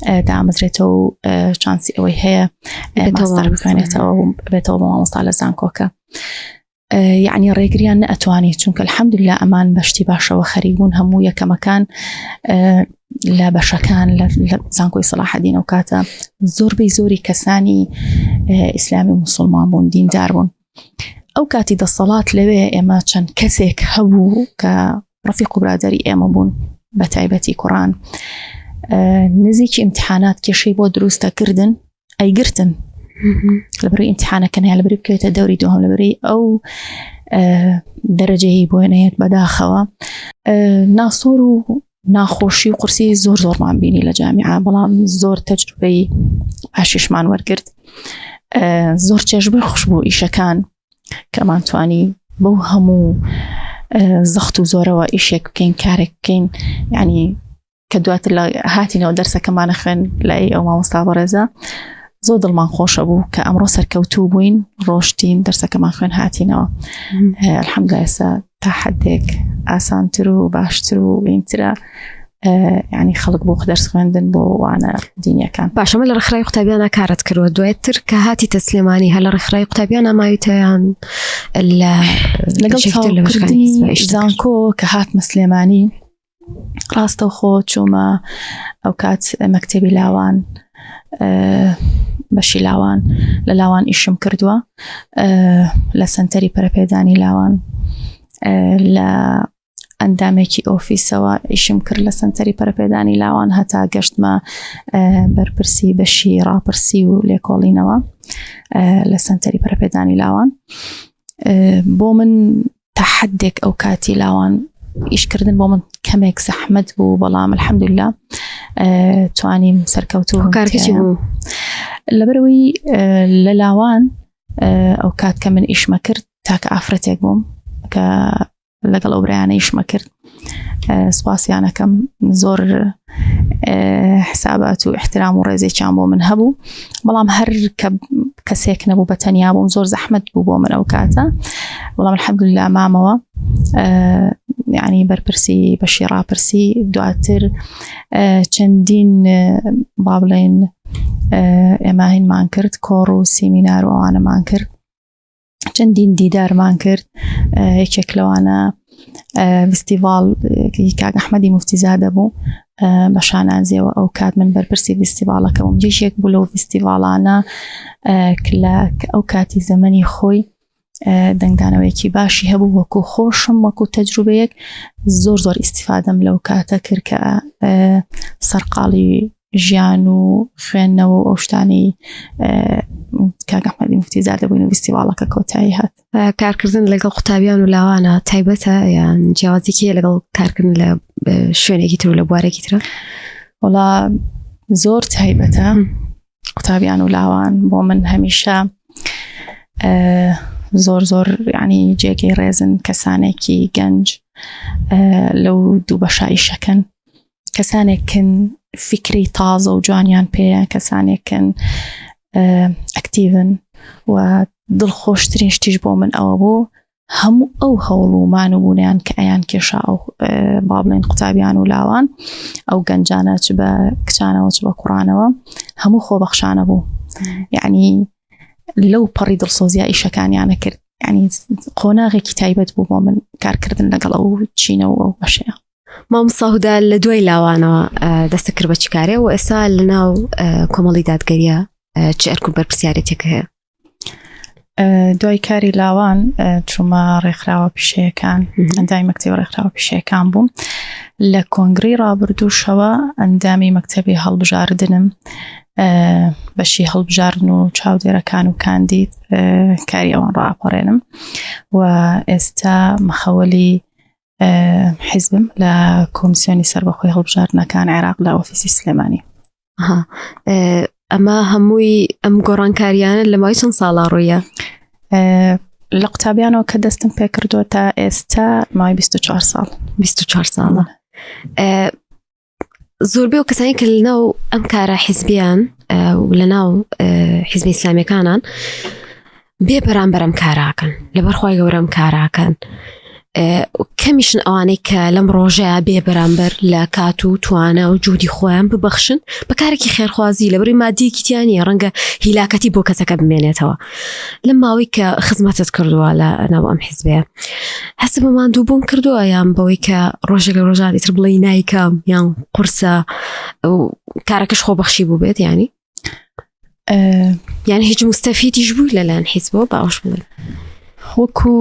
S2: دعم زريتو شانسي أوي هي ماستر بفانيتا أو بيتو مصطع لزانكوكا يعني ريقريان أتواني چونك الحمد لله أمان بشتي باشا وخريبون همو يكا مكان لا بشكان لا زانكوي صلاح الدين أو كاتا زوري كساني إسلامي مسلمان بون دين دارون أو كاتي دا الصلاة لبي إما كان كسيك هبو كرفيق برادري إما بون بتايبتي قرآن نزيك امتحانات كشي بو دروستا كردن أي قرتن لبري امتحانا كان هي لبري بكويتا دوري دوهم لبري أو درجة هي بوينيت بداخوا ناصورو ناخوشي وقرسي زور ما عم بيني لجامعة بلان زور تجربي عشيش مان ورقرد زور تجربي خشبو إيشا كان كمان تواني بوهمو زختو زورة وإيشيك كين كارك كين يعني كدوات اللي هاتي نو درسة كمان أخن لأي أو ما مستعبرزة زود المان خوش أبو كأمرو سركوتوبوين روشتين درسة كمان أخن هاتي نو الحمد لله يسا تحديك آسان ترو باش ترو وينترا يعني خلق بو درس خوندن بو وانا دنيا كان
S1: باشا مال رخراي قتابيانا كارت كرو دويتر كهاتي تسليماني هل رخراي قتابيانا ما يتيان
S2: لقلتها كردي زانكو كهات مسلماني راستو خو چوما أوقات مكتبي لاوان بشي لاوان للاوان إيشم كردوا لسنتري برابيداني لاوان لا ئەندامێکی ئۆفیسەوە ئیشم کرد لە سنتەری پەرەپێدانی لاوان هەتا گەشتمە بەرپرسی بەشی ڕاپرسی و لێکۆڵینەوە لە سنتەری پەرەپێدانی لاوان بۆ من تەحەدێک ئەو کاتی لاوان ئیشکردن بۆ من کەمێک زەحمەت بوو بەڵام الحەمدوللا توانیم سەرکەوتوو
S1: کارکەچی بوو
S2: لەبەرەوەی لە لاوان ئەو کات کە من ئیشمە کرد تاکە ئافرەتێک بووم کە لەگەڵ ئەو برایانە ئیشمە کرد سوپاسیانەکەم زۆر حسابات و احترام و ڕێزێکیان بۆ من هەبوو بەڵام هەر کەسێک نەبوو بە تەنیا بووم زۆر زەحمەت بوو بۆ من ئەو کاتە بەڵام الحەمدوللا مامەوە يعني بەرپرسی بەشی ڕاپرسی دواتر چەندین بابڵێن ئێمە هینمان کرد کۆڕ و سیمینار و ئەوانەمان کرد چەندین دیدارمان کرد یەکێک لەوانە فستیڤاڵ کاک ئەحمەدی موفتیزادە بوو بە شانازیەوە ئەو کات من بەرپرسی فستیڤاڵەکە بووم جێژێک بوو لەو فستیڤاڵانە ئەو کاتی زەمەنی خۆی دەنگدانەوەیەکی باشی هەبوو وەکو خۆشم وەکو تەجروبەیەک زۆر ئیستیفادەم لەو کاتە کرد کە سەرقاڵی ژیان و خوێندنەوە و ئەو شتانەی کاک ئەحمەدی موفتیزادە بووین و فستیڤاڵەکە کۆتایی هات
S1: کارکردن لەگەڵ قوتابیان و لاوانە تایبەتە یان جیاوازێکیە لەگەڵ کارکردن لە شوێنێکی تر و لە بوارێکی ترە
S2: وەڵا زۆر تایبەتە قوتابیان و لاوان بۆ من هەمیشە زۆر ینی جێگەی ڕێزن کەسانێکی گەنج لەو دوو بەشایی شەکەن کەسانێکن فکری تازە و جوانیان پێیە کەسانێکن ئەکتیڤن و دڵخۆشترین شتیش بۆ من ئەوە بوو هەموو ئەو هەوڵ و مانوبوونیان کە ئەیان کێشا ئەو با بڵێن قوتابیان و لاوان ئەو گەنجانە چ بە کچانەوە چ بە کوڕانەوە هەموو خۆبەخشانە بوو یعنی لەو پەڕی دڵسۆزیە ئیشەکانیانە کرد یعنی قۆناغێکی تایبەت بوو بۆ من کارکردن لەگەڵ ئەو چینە و ئەو بەشەیە
S1: مامۆستا هودا لە دوای لاوانەوە دەستە کرد بە چیکارێ و ئێستا لە ناو کۆمەڵی دادگەریە چ ئەرک و بەرپرسیارەتێک هەیە
S2: دوای کاری لاوان چوومە ڕێکخراوە پیشەیەکان ئەندامی مەکتەبی ڕێکخراوە پیشەیەکان بووم لە کۆنگرەی ڕابردووشەوە ئەندامی مەکتەبی هەڵبژاردنم بەشی هەڵبژاردن و چاودێرەکان و کاندید کاری ئەوان ڕاپەڕێنم و ئێستا مەخەوەلی حیزبم لە کۆمیسیۆنی سەربەخۆی هەڵبژاردنەکان عێراق لە ئۆفیسی سلێمانی.
S1: ئەمە هەمووی ئەم گۆڕانکاریانە لە ماوەی چەند ساڵا ڕوویە؟
S2: لە قوتابیانەوە کە دەستم پێ کردووە تا ئێستا ماوەی 24 ساڵ.
S1: 24 ساڵە. زۆربەی و کەسانی کە لەناو ئەم کارە حیزبیان و لەناو حیزبی ئیسلامیەکانان بێ بەرامبەر ئەم کاراکەن لەبەرخوای گەورە ئەم کاراکەن کەمیشن ئەوانەی کە لەم ڕۆژەیە بێ بەرامبەر لە کات و توانە و جوودی خۆیان ببەخشن بە کارێکی خێرخوازی لەبەری مادیەکیتیانی ڕەنگە هیلاکەتی بۆ کەسەکە بمێنێتەوە لەم ماوەی کە خزمەتت کردووە لە ناو ئەم حیزبەیە هەست بە ماندوو بوون کردووە یان بەوەی کە ڕۆژێک لە ڕۆژانی تر بڵێ نایکەم یان قورسە و کارەکەش خۆبەخشی بوو بێت ینی یان هیچ مستەفیدیش بووی لەلایەن حیزبەوە باوەش بڵێن
S2: وەکو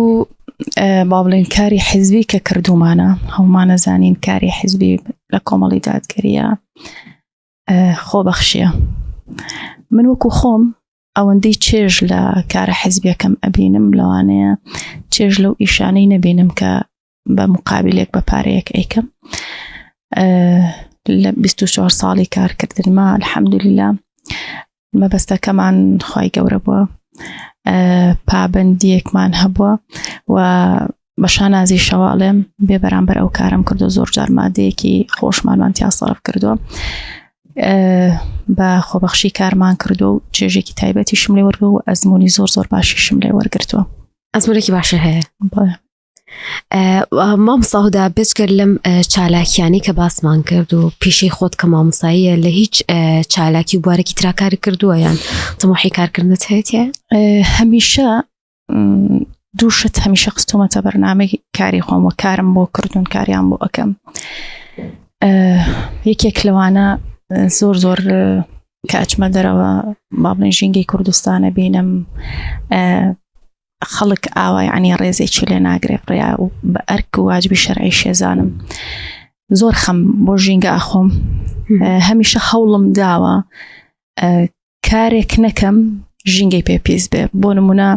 S2: با بڵێن کاری حیزبی کە کردومانە هەمومان نەزانین کاری حیزبی لە کۆمەڵی دادگەریە خۆبەخشیە. من وەکو خۆم ئەوەندەی چێژ لە کارە حیزبیەکەم ئەبینم لەوانەیە چێژ لەو ئیشانەی نەبینم کە بە مقابلێک بە پارەیەک ئەیکەم. لە 24 ساڵی کارکردنمە الحەمدولillah مەبەستەکەمان خوای گەورە بووە پابەندیەکمان هەبووە و بە شانازی شەواڵێم بێ بەرامبەر ئەو کارم کردو زۆر جار مادەیەکی خۆشمانمان تیا سەرف کردووە بە خۆبەخشی کارمان کردو و چێژێکی تایبەتیشم لێ وەرگرتووە و ئەزمموی زۆر باشیشم لێ وەرگرتووە.
S1: ئەزمونێکی باشە هەیە. مامۆستا بێجگەر لەم چالاکیانی کە باسمان کرد و پیشەی خۆت کە مامۆساییە لە هیچ چالاکی و بوارێکی تراکاری کردووە یان تەمۆحی کارکردنت هەیە؟
S2: هەمیشە دووشت هەمیشە قستومەتە بەرنامەی کاری خۆم و کارم بۆ کردوون کاریان بۆ ئەەکەم. یەکێک لەوانە زۆر کە ئەچمە دەرەوە با بڵێن ژینگەی کوردستانە بینم خەڵک ئاوا یعنی ڕێزێکی لێ ناگرێت ڕێیا و بە ئەرک و واجبی شەرعی شێزانم زۆر خەم بۆ ژینگە ئەخۆم هەمیشە هەوڵم داوە کارێک نەکەم ژینگەی پێپیس بێ. بۆ نمونە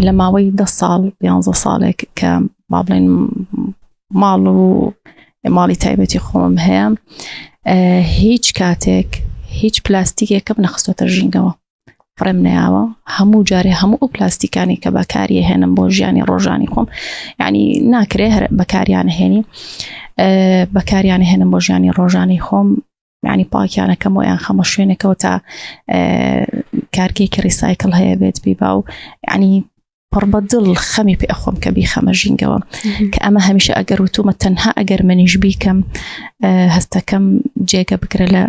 S2: لە ماوەی 10 ساڵ 11 ساڵێک کە با بڵێن ماڵ و ماڵی تایبەتی خۆم هەیە هیچ کاتێک هیچ پلاستیکێکم نەخستۆتە ژینگەوە فڕێم نەیاوە هەموو جارێ هەموو ئەو پلاستیکانی کە بەکاریە هێنم بۆ ژیانی ڕۆژانی خۆم یعنی ناکرێ بەکاریان هێنی بەکاریان هێنم بۆ ژیانی ڕۆژانی خۆم یعنی پاکیانەکەم و یان خەمە شوێنێکەوە تا کارگێکی ریسایکل هەیە بێت بیبا و یعنی پڕ بەدڵ خەمی پێ ئەخۆم کە بیخەمە ژینگەوە کە ئەمە هەمیشە ئەگەر وتومە تەنها ئەگەر منیش بیکەم هەستەکەم جێگە بگرە لە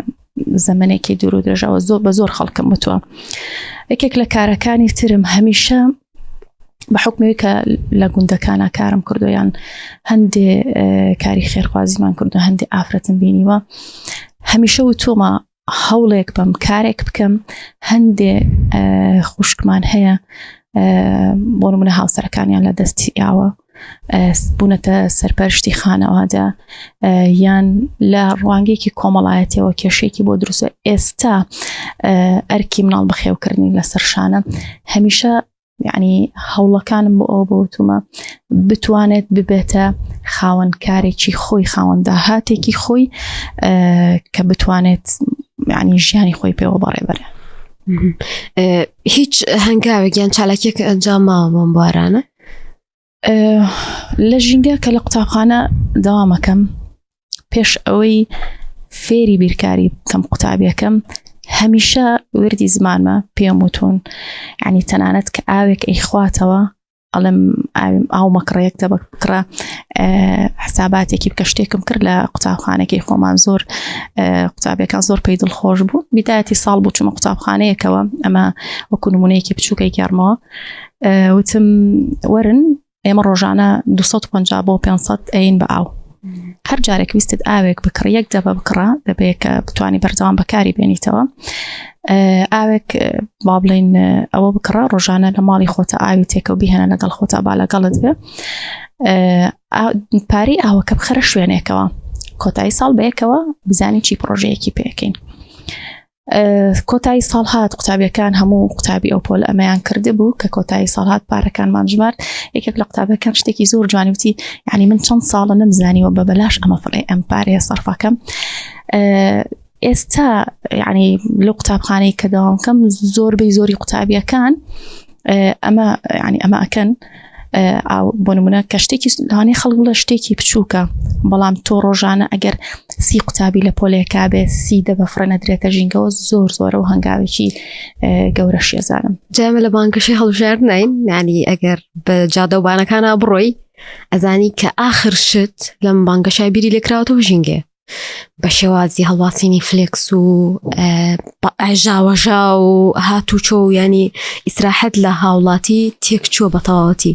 S2: زەمانێکی دوور و درێژەوە بە زۆر خەڵکم وتووە. یەکێک لە کارەکانی ترم هەمیشە بە حکمەوەی کە لە گوندەکانە کارم کردو یان هەندێ کاری خێرخوازیمان کردو هەندێ ئافرەتم بینیوە هەمیشە وتومە هەوڵێک بەم کارێک بکەم هەندێ خوشکمان هەیە بۆ نمونە هاوسەرەکانیان لە دەستی ئاوە بوونەتە سەرپەرشتی خانەوادە یان لە ڕوانگەیەکی کۆمەڵایەتەوە کێشێکی بۆ دروستە ئێستا ئەرکی مناڵ بەخێوکردنی لەسەر شانە هەمیشە یعنی هەوڵەکانم بۆ ئەو بەوتومە بتوانێت ببێتە خاوەن کارێکی خۆی خاوەن داهاتێکی خۆی کە بتوانێت یعنی ژیانی خۆی پێوە بەڕێبەرێ.
S1: هیچ هەنگاوێک یان چالاکیەکە ئەنجام ماوە بۆم بارانە؟
S2: لە ژینگە کە لە قوتابخانە دەوامەکەم پێش ئەوەی فێری بیرکاری بکەم قوتابیەکەم هەمیشە وردی زمانمە پێم وتون یعنی تەنانەت کە ئاوێک ئەیخواتەوە ئەڵێم ئاو مەکڕەیەک دەبە بکڕە حساباتێکی بکە شتێکم کرد لە قوتابخانەکەی خۆمان زۆر قوتابیەکان زۆر پێی دڵخۆش بوو بیدایەتی ساڵ بوو چوومە قوتابخانەیەکەوە ئەمە وەکو نمونەیەکی بچووکەی گەڕمەوە وتم وەرن ئێمە ڕۆژانە 250 بۆ 500 ئەین بە ئاو هەر جارێک ویستت ئاوێک بکڕ یەک دەبە بکڕە دەبێت کە بتوانی بەردەوام بەکاری بێنیتەوە ئاوێک با بڵێن ئەوە بکڕە ڕۆژانە لە ماڵی خۆتە ئاوی تێکە و بیهێنە لەگەڵ خۆتە با لەگەڵت بێ پارەی ئاوەکە بخەرە شوێنێکەوە کۆتایی ساڵ بەیەکەوە بزانی چی پرۆژەیەکی پێکەین کۆتایی ساڵهات قوتابیەکان هەموو قوتابی ئەو پۆل ئەمەیان کرده بوو کە کۆتایی ساڵهات پارەکانمان ژمارد. یەکێک لە قوتابەکان شتێکی زۆر جوانی وتی یعنی من چەند ساڵە نەمزانیوە بە بەلاش ئەمە فڕێ ئەم پارەیە سەرفەکەم. ئێستا یعنی لە قوتابخانەی کە داوامکەم زۆری قوتابیەکان ئەمە ینی ئەمە ئەکەن بۆ نمونە کە شتێکی لەوانەیە خەڵک بڵێ شتێکی بچووکە بەڵام تۆ ڕۆژانە ئەگەر 30 قوتابی لە پۆلێکا بێ 30 دەبەفرە نەدرێتە ژینگەوە زۆرە و هەنگاوێکی گەورە شێزانم.
S1: جامە لە بانکەشەی هەڵبژار نین ینی ئەگەر بە جادەوبانەکانە بڕۆی ئەزانی کە ئاخر شت لەم بانکەشای بیری لێکراوەتەوە ژینگێ بە شێوازی هەڵواسینی فلێکس و ئاژاوەژا و هاتوچۆ و ینی ئیسراحەت لە هاوڵاتی تێکچووە بە تەواوەتی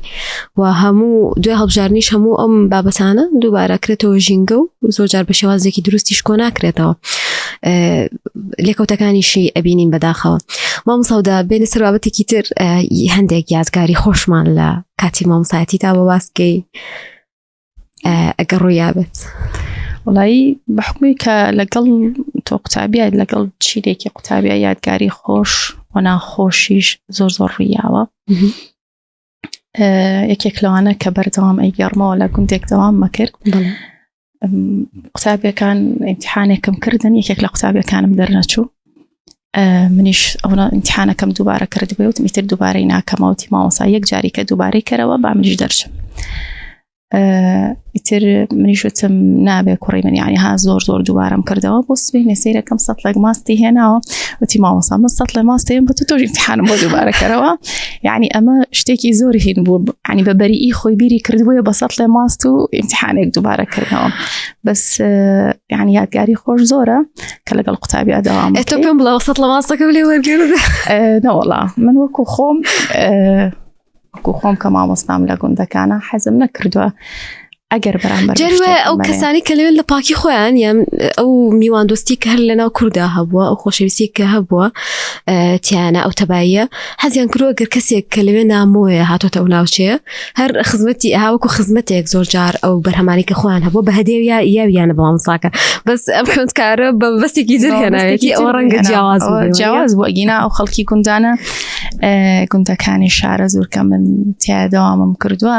S1: و هەموو دوای هەڵبژارنیش هەموو ئەم بابەتانە دووبارە کرێتەوە ژینگە و زۆرجار بە شێوازێکی دروستیش کۆ ناکرێتەوە لێکەوتەکانیشی ئەبینین بەداخەوە. مامۆستا بێنە سەر بابەتێکی تر هەندێک یادگاری خۆشمان لە کاتی مامۆستایەتی تا بە باسکەی ئەگەر ڕوویابێت.
S2: وڵایی بە حکومی کە لەگەڵ تۆ قوتابیە لەگەڵ چیرێکی قوتابیە یادگاری خۆش و ناخۆشیش زۆر ڕوویاوە. یەکێک لەوانە کە بەردەوام ئەیگەڕمەوە لە گوندێک دەوام مەکرد قوتابیەکان ئیمتیحانێکم کردن یەکێک لە قوتابیەکانم دەرنەچوو منیش ئەوە ئیمتیحانەکەم دووبارە کردبێ وتم ئیتر دووبارەی ناکەمەوەتی مامۆستا یەک جاری کە دووبارەی کەرەوە با منیش دەرچم. ئیتر منیش وتم نابێ کوڕی من یعنی ها زۆر دووبارەم کردەوە بۆ سبەی سەیرەکەم 100 لە ماستی هێناوە وتی مامۆستا من 100 لە ماستیم بە تۆ ئیمتیحانم بۆ دووبارە کەرەوە. یعنی ئەمە شتێکی زۆر هین بوو ینی بە بەریئی خۆی بیری کردبووە بە 100 لە ماست و ئیمتیحانێک دووبارە کردەوە. بەس یعنی یادگاری خۆش زۆرە کە لەگەڵ قوتابیا داوام
S1: تۆ پێم بڵێ 100 لە ماستەکە لێ وەرگێڕ
S2: نەوەڵا من وەکو خۆم کە مامۆستام لە گوندەکانە حەزم نەکردووە ئەگەر بەرامبەر
S1: جەروە ئەو کەسانی کە لەوێن لە پاکی خۆیان یان ئەو میواندۆستی کە هەر لەناو کووردا هەبووە ئەو خۆشەویستی کە هەبووە تیانە ئەو تەباییە حەزیان کردووە گەر کەسێک کە لەوێ نامۆیە هاتۆتە ئەو ناوچەیە هەر خزمەتی هاوەکو خزمەتێک زۆر جار ئەو بەرهەمانی کە خۆیان هەبووە بە هەدێو یاویانە بە مامۆستاکە بەس ئەم خوێندکارە بە بەستێکی زر هێناوێتی ئەوە ڕەنگە
S2: جیاواز بوو ئەگینا ئەو خەڵکی گوندانە گوندەکانی شارە زۆرکە من تیا دەوامم کردووە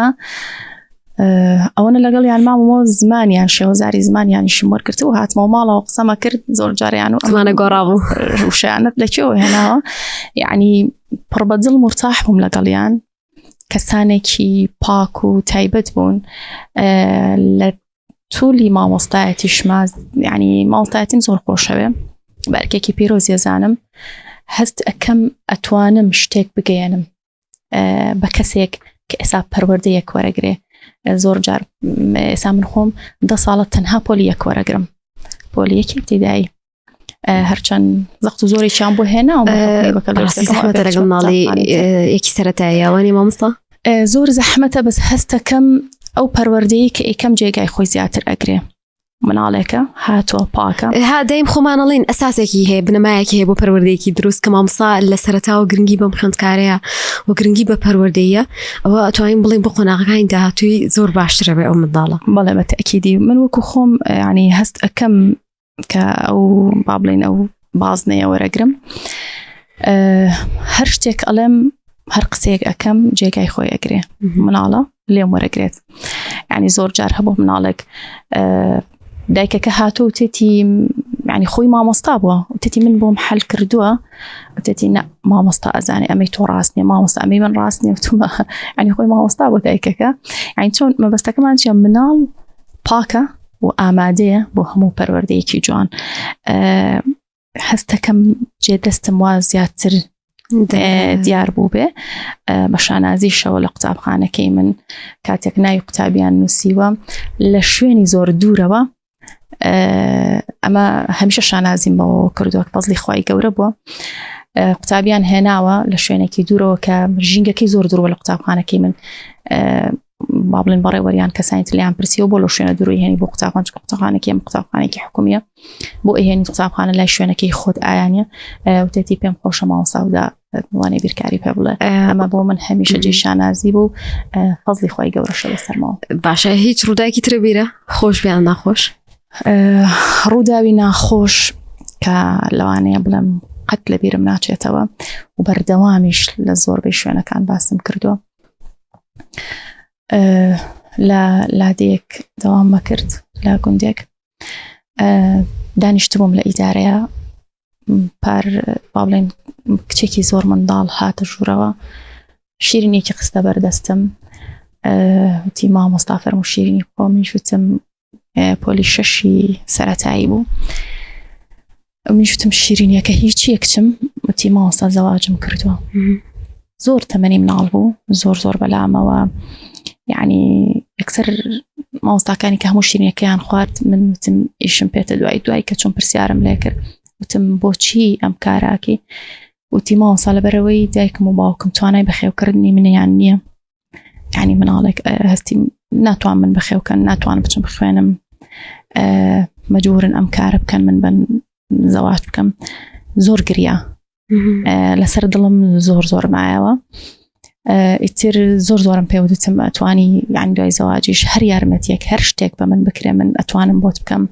S2: ئەوەنە لەگەڵ یان مامۆ زمانیان شێوەزاری زمانیانیشم وەرگرتە و هاتمەوە ماڵەوە قسەمە کرد زۆر جاریان و
S1: ئەمانە گۆڕاوە
S2: وشیانەت لەکوێوە هێناوە یعنی پڕ بە دڵ مرتاح بووم لەگەڵیان کەسانێکی پاک و تایبەت بوون لە توولی مامۆستایەتیشما یعنی ماڵتایەتیم زۆر خۆشەوێ بەرکێکی پیرۆزیە زانم هەست ئەکەم ئەتوانم شتێک بگەێنم بە کەسێک کە ئێسا پەروەردەیەک وەرەگرێ زۆر جار ئێسا من خۆم 10 ساڵە تەنها پۆلی یەک وەرەگرم پۆلی یەکی ابتیدایی هەرچەند زەخت و زۆرێکیان بۆ هێناوە
S1: زەحمەتە لەگەڵ ماڵی یەکی سەرەتاییەوەنی مامۆستا
S2: زۆر زەحمەتە بەس هەستەکەم ئەو پەروەردەیە کە ئەیکەم جێگای خۆی زیاتر ئەگرێ مناڵێکە هاتووە پاکە
S1: ها دایم خۆمانەڵین ئەساسێکی هەیە بنەمایەکی هەیە بۆ پەروەردەیەکی دروست کە مامۆستا لە سەرەتاوە گرنگی بەم خوێندکارەیە و گرنگی بە پەروەردەیە ئەوە ئەتوانین بڵین بۆ قۆناغەکانی داهاتووی زۆر باشترە بێ ئەو منداڵە.
S2: بەڵێ بە تەکیدی من وەکو خۆم ینی هەست ئەکەم کە ئەو با بڵین ئەو بازنەیە وەرەگرم هەر شتێک ئەڵێم هەر قسەیەک ئەکەم جێگای خۆی ئەگرێ مناڵە لێم وەرەگرێت. ینی زۆر جار هەبوو مناڵێک دایکەکە هاتوو وتێتی ینی خۆی مامۆستا بووە وتێتی من بۆم حەل کردووە وتێتی نە مامۆستا ئەزانێ ئەمەی تۆ ڕاست نییە مامۆستا ئەمەی من ڕاست نییە وتمە ینی خۆی مامۆستا بۆ دایکەکە ینی چۆن مەبەستەکەمان چیە مناڵ پاکە و ئامادەیە بۆ هەموو پەروەردەیەکی جوان. هەستەکەم جێدەستم وا زیاتر دیار بوو بێ بە شانازیشەوە لە قوتابخانەکەی من کاتێک ناوی قوتابیان نووسیوە لە شوێنی زۆر دوورەوە ئەمە هەمیشە شانازیم بەوە کردووە فەزلی خوای گەورە بووە قوتابیان هێناوە لە شوێنێکی دوورەوە کە ژینگەکەی زۆر دوورەوە لە قوتابخانەکەی من با بڵێن بەڕێوەریان کەسانی تلیان پرسیەوە بۆ لە شوێنە دووری هێنی بۆ قوتابخانەکەی ئەم قوتابخانێکی حکومیە بۆ ئەهێنی قوتابخانە لای شوێنەکەی خۆت ئایانە وتێتی پێم خۆشە مامۆستاودا وانەی بیرکاری پێ بڵێ ئەمە بۆ من هەمیشە جێ شانازی بوو فەزلی خوای گەورەشە لەسەرمەوە.
S1: باشە هیچ ڕووداوێکی ترە بیرە خۆش بیان ناخۆش
S2: ڕووداوی ناخۆش کە لەوانەیە بڵێم قەت لە بیرم ناچێتەوە و بەردەوامیش لە زۆربەی شوێنەکان باسم کردووە. لە لادێک دەوام مەکرد لە گوندێک دانیشتبووم لە ئیدارەیە پار با بڵێن کچێکی زۆر منداڵ هاتە ژوورەوە شیرینێکی قستە بەردەستم وتی مامۆستا فەرموو شیرینی خۆمیش وتم پۆلی شەشی سەرەتایی بوو منیش وتم شیرینیەکە هیچیە کچم وتی مامۆستا زەواجم کردووە زۆر تەمەنی مناڵ بوو زۆر بەلامەوە یعنی یەکسەر مامۆستاکانی کە هەموو شیرینیەکەیان خوارد من وتم ئیشم پێتە دوای کە چۆن پرسیارم لێ کرد وتم بۆچی ئەم کاراکی وتی مامۆستا لەبەرەوەی دایکم و باوکم توانای بەخێوکردنی منیان نییە یعنی مناڵێک هەستی ناتوان من بەخێوکەن ناتوان بچم بخوێنم مەجبورن ئەم کارە بکەن من بن زەواج بکەم زۆر گریا لەسەر دڵم زۆر مایەوە ئیتر زۆرم پێ وتم ئەتوانی یعنی دوای زەواجیش هەر یارمەتیەک هەر شتێک بە من بکرێ من ئەتوانم بۆت بکەم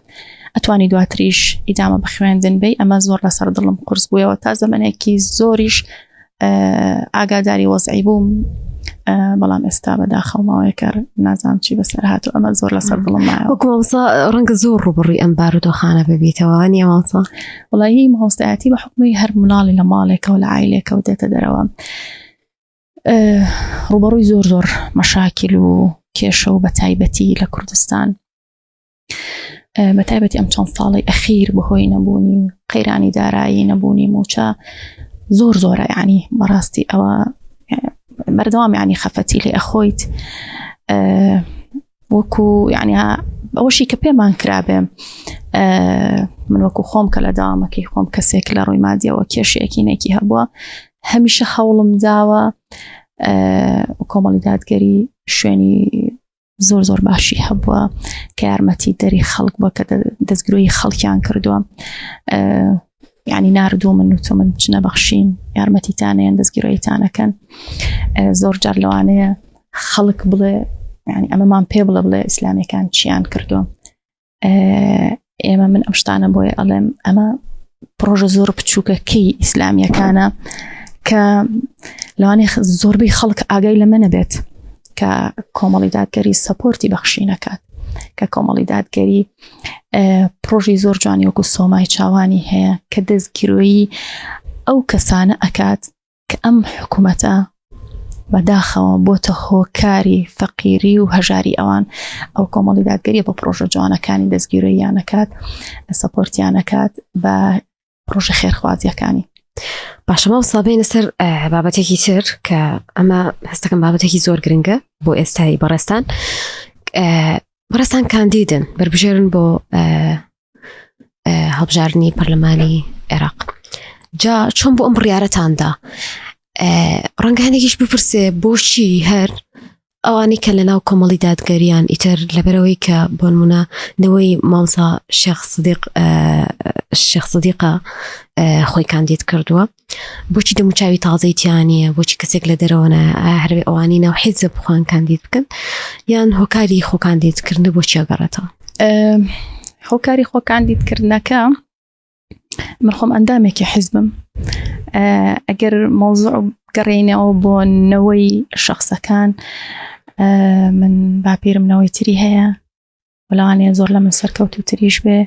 S2: ئەتوانی دواتریش ئیدامە بخوێندن بێ ئەمە زۆر لەسەر دڵم قورس بوویەوە تا زەمانێکی زۆریش ئاگاداری وەزعی بووم بەڵام ئێستا بەداخەڵماوەیەکە نازانم چی بەسەر هاتوو ئەمە زۆر لەسەر دڵم مایەوە.
S1: وەکو مامۆستا ڕەنگە زۆر ڕوبڕووی ئەم بارودۆخانە ببیتەوە نییە مامۆستا؟
S2: وەڵی مامۆستایەتی بە حکمی هەر مناڵی لە ماڵێکەوە لە عایلێکەوە دێتە دەرەوە ڕوبەڕووی زۆر مەشاکل و کێشە و بەتایبەتی لە کوردستان بەتایبەتی ئەم چەند ساڵی ئەخیر بەهۆی نەبوونی قەیرانی دارایی نەبوونی موچە زۆرە یعنی بەڕاستی ئەوە بەردەوام یعنی خەفەتی لێ ئەخۆیت وەکو یعنی ئەوەشی کە پێمان کرابێ من وەکو خۆم کە لە داوامەکەی خۆم کەسێک لە ڕووی مادیەوە کێشەیەکینێکی هەبووە هەمیشە هەوڵم داوە کۆمەڵی دادگەری شوێنی زۆر باشی هەبووە کە یارمەتی دەری خەڵک بووە کە دەستگرۆی خەڵکیان کردووە یعنی ناردوو من وتۆ من بچنە بەخشین یارمەتیتانەیەن دەستگیرۆیتانەکەن زۆر جار لەوانەیە خەڵک بڵێ یعنی ئەمەمان پێ بڵێ ئیسلامیەکان چیان کردووە ئێمە من ئەم شتانە بۆیە ئەڵێم ئەمە پرۆژە زۆر بچووکەکەی ئیسلامیەکانە کە لەوانەیە زۆربەی خەڵک ئاگای لەمە نەبێت کە کۆمەڵی دادگەری سەپۆرتی بەخشی نەکات کە کۆمەڵی دادگەری پرۆژی زۆر جوانی وەکو سۆمای چاوانی هەیە کە دەستگیرۆیی ئەو کەسانە ئەکات کە ئەم حکوومەتە بەداخەوە بۆتە هۆکاری فەقیری و هەژاری ئەوان ئەو کۆمەڵی دادگەریە بە پرۆژە جوانەکانی دەستگیرۆییانەکات سەپۆرتیانەکات بە پرۆژە خێرخوازیەکانی.
S1: باشە مامۆستا بێنە سەر بابەتێکی تر کە ئەمە هەستەکەم بابەتێکی زۆر گرنگە بۆ ئێستای بەڕێستان کاندیدن بربژێرن بۆ هەڵبژاردننی پەرلەمانی عێراق جا چۆن بۆ ئەم بڕیارەتاندا ڕەنگە هەندێکیش بپرسێ بۆچی هەر ئەوانی کە لە ناو کۆمەڵی دادگەریان ئیتر لەبەرەوەی کە بۆ نمونە نەوەی مامۆستا شێخ سەدیقە خۆی کاندید کردووە بۆچی دەموچاوی تازەیتیانە بۆچی کەسێک لە دەرەوەنە هەروێ ئەوانی ناو حیزب بخوان کاندید بکەن یان هۆکاری خۆ کاندیدکردن بۆچی ئەگەڕێتەوە؟
S2: هۆکاری خۆ کاندیدکردنەکە من خۆم ئەندامێکی حیزبم ئەگەر مۆزوع گەڕێنەوە بۆ نەوەی شەخصەکان من باپیرم نەوەی تری هەیە بەڵاوانەیە زۆر لە من سەرکەوتوتریش بێ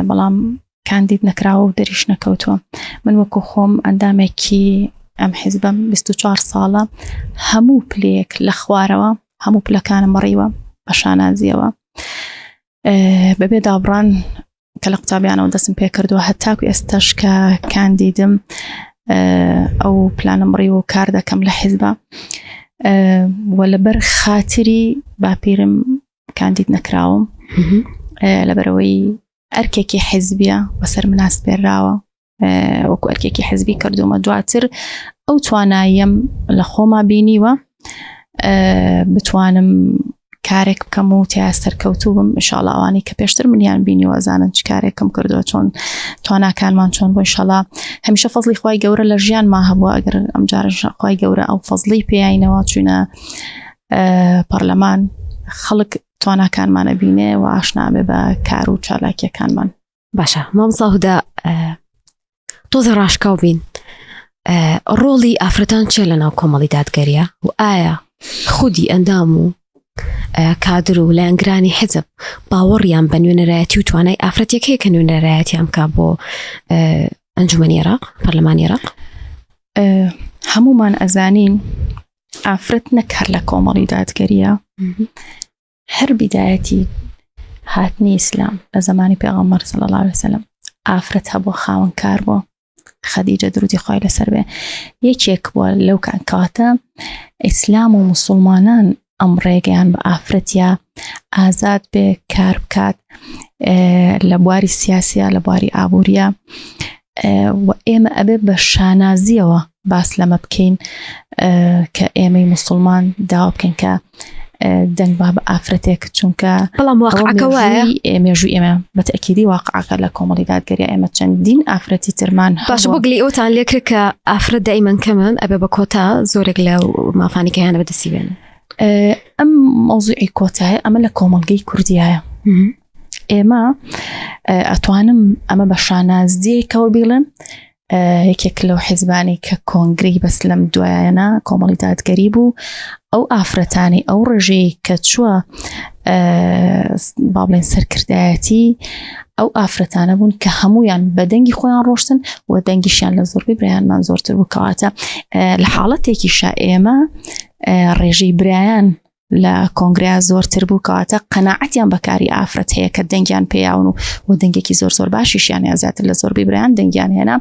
S2: بەڵام کاندید نەکراوە و دەریش نەکەوتووە من وەکو خۆم ئەندامێکی ئەم حیزبم 24 ساڵە هەموو پلەیەک لە خوارەوە هەموو پلەکانم بڕیوە بە شانازیەوە بەبێ دابڕان کە لە قوتابیانەوە دەستم پێ کردووە هەتاکو ئێستاش کە کاندیدم ئەو پلانم ڕێ و کار دەکەم لە حیزبە و لەبەر خاتری باپیرم کاندید نەکراوم لەبەرەوەی ئەرکێکی حیزبیە بەسەر مناس پێراوە وەکو ئەرکێکی حیزبی کردومە دواتر ئەو تواناییم لە خۆما بینیوە بتوانم کارێک بکەم و تیا سەرکەوتوو بم ئینشاڵڵا ئەوانی کە پێشتر منیان بینی و ئەزانن چ کارێکم کردووە چۆن تواناکانمان چۆن بۆ ئینشاڵڵا هەمیشە فەزلی خوای گەورە لە ژیانمان هەبووە ئەگەر ئەم جارە خوای گەورە ئەو فەزلی پێیینەوە چوونە پەرلەمان خەڵک تواناکانمانە بینێ و ئاشنا بێ بە کار و چالاکیەکانمان
S1: باشە مامۆستا هودا تۆزە ڕاشکاو بین ڕۆڵی ئافرەتان چێ لە ناو کۆمەڵی دادگەریە و ئایا خودی ئەندام و کادر و لایەنگرانی حزب باوەڕیان بە نوێنەرایەتی و توانای ئافرەتێک هەیە کە نوێنەرایەتیان بکات بۆ ئەنجومەنی عێراق پەرلەمانی عێراق؟
S2: هەمومان ئەزانین ئافرەت نەک هەر لە کۆمەڵی دادگەریە هەر بیدایەتی هاتنی ئیسلام لە زمانی پێغەمبەر صلی الله علیه وسلم ئافرەت هەبوو خاوەن کار بووە خەدیجە درودی خۆی لەسەر بێ یەکێک بووە لەو کاتە ئیسلام و مسلمانان ئەم ڕێگەیان بە ئافرەتە ئازاد بێ کار بکات لە بواری سیاسیە لە بواری ئابووریە و ئێمە ئەبێ بە شانازیەوە باس لەمە بکەین کە ئێمەی مسلمان داوا بکەین کە دەنگ با بە ئافرەتێک چونکە
S1: بەڵام واقعەکە وایە
S2: مێژووی ئێمە بەتەکیدی واقعەکە لە کۆمەڵی دادگەریە ئێمە چەندین ئافرەتی ترمان
S1: باشە بۆ گلی ئەوتان لێکرد کە ئافرەت دایمەن کەمن ئەبێ بە کۆتا زۆرێک لە مافانی کە هیانە بەدەستی بێن
S2: ئەم مۆزوعی کۆتایە ئەمە لە کۆمەڵگەی کوردیایە ئێمە ئەتوانم ئەمە بە شانازیەکەوە بیڵن یەکێک لەو حیزبانی کە کۆنگری بەس لەم دوایانە کۆمەڵی دادگەری بوو ئەو ئافرەتانی ئەو ڕژەی کە چووە با بڵێن سەرکردایەتی ئەو ئافرەتانە بوون کە هەمویان بە دەنگی خۆیان ڕۆشتن و دەنگیشیان لە زۆربەی برایانمان زۆرتر بوو کەواتە لە حاڵەتێکیشە ئێمە ڕێژەی برایان لە کۆنگریا زۆرتر بوو کەواتە قەناعەتیان بەکاری ئافرەت هەیە کە دەنگیان پێیاون و دەنگێکی زۆر باشیشیان زیاتر لە زۆربەی برایان دەنگیان هێنا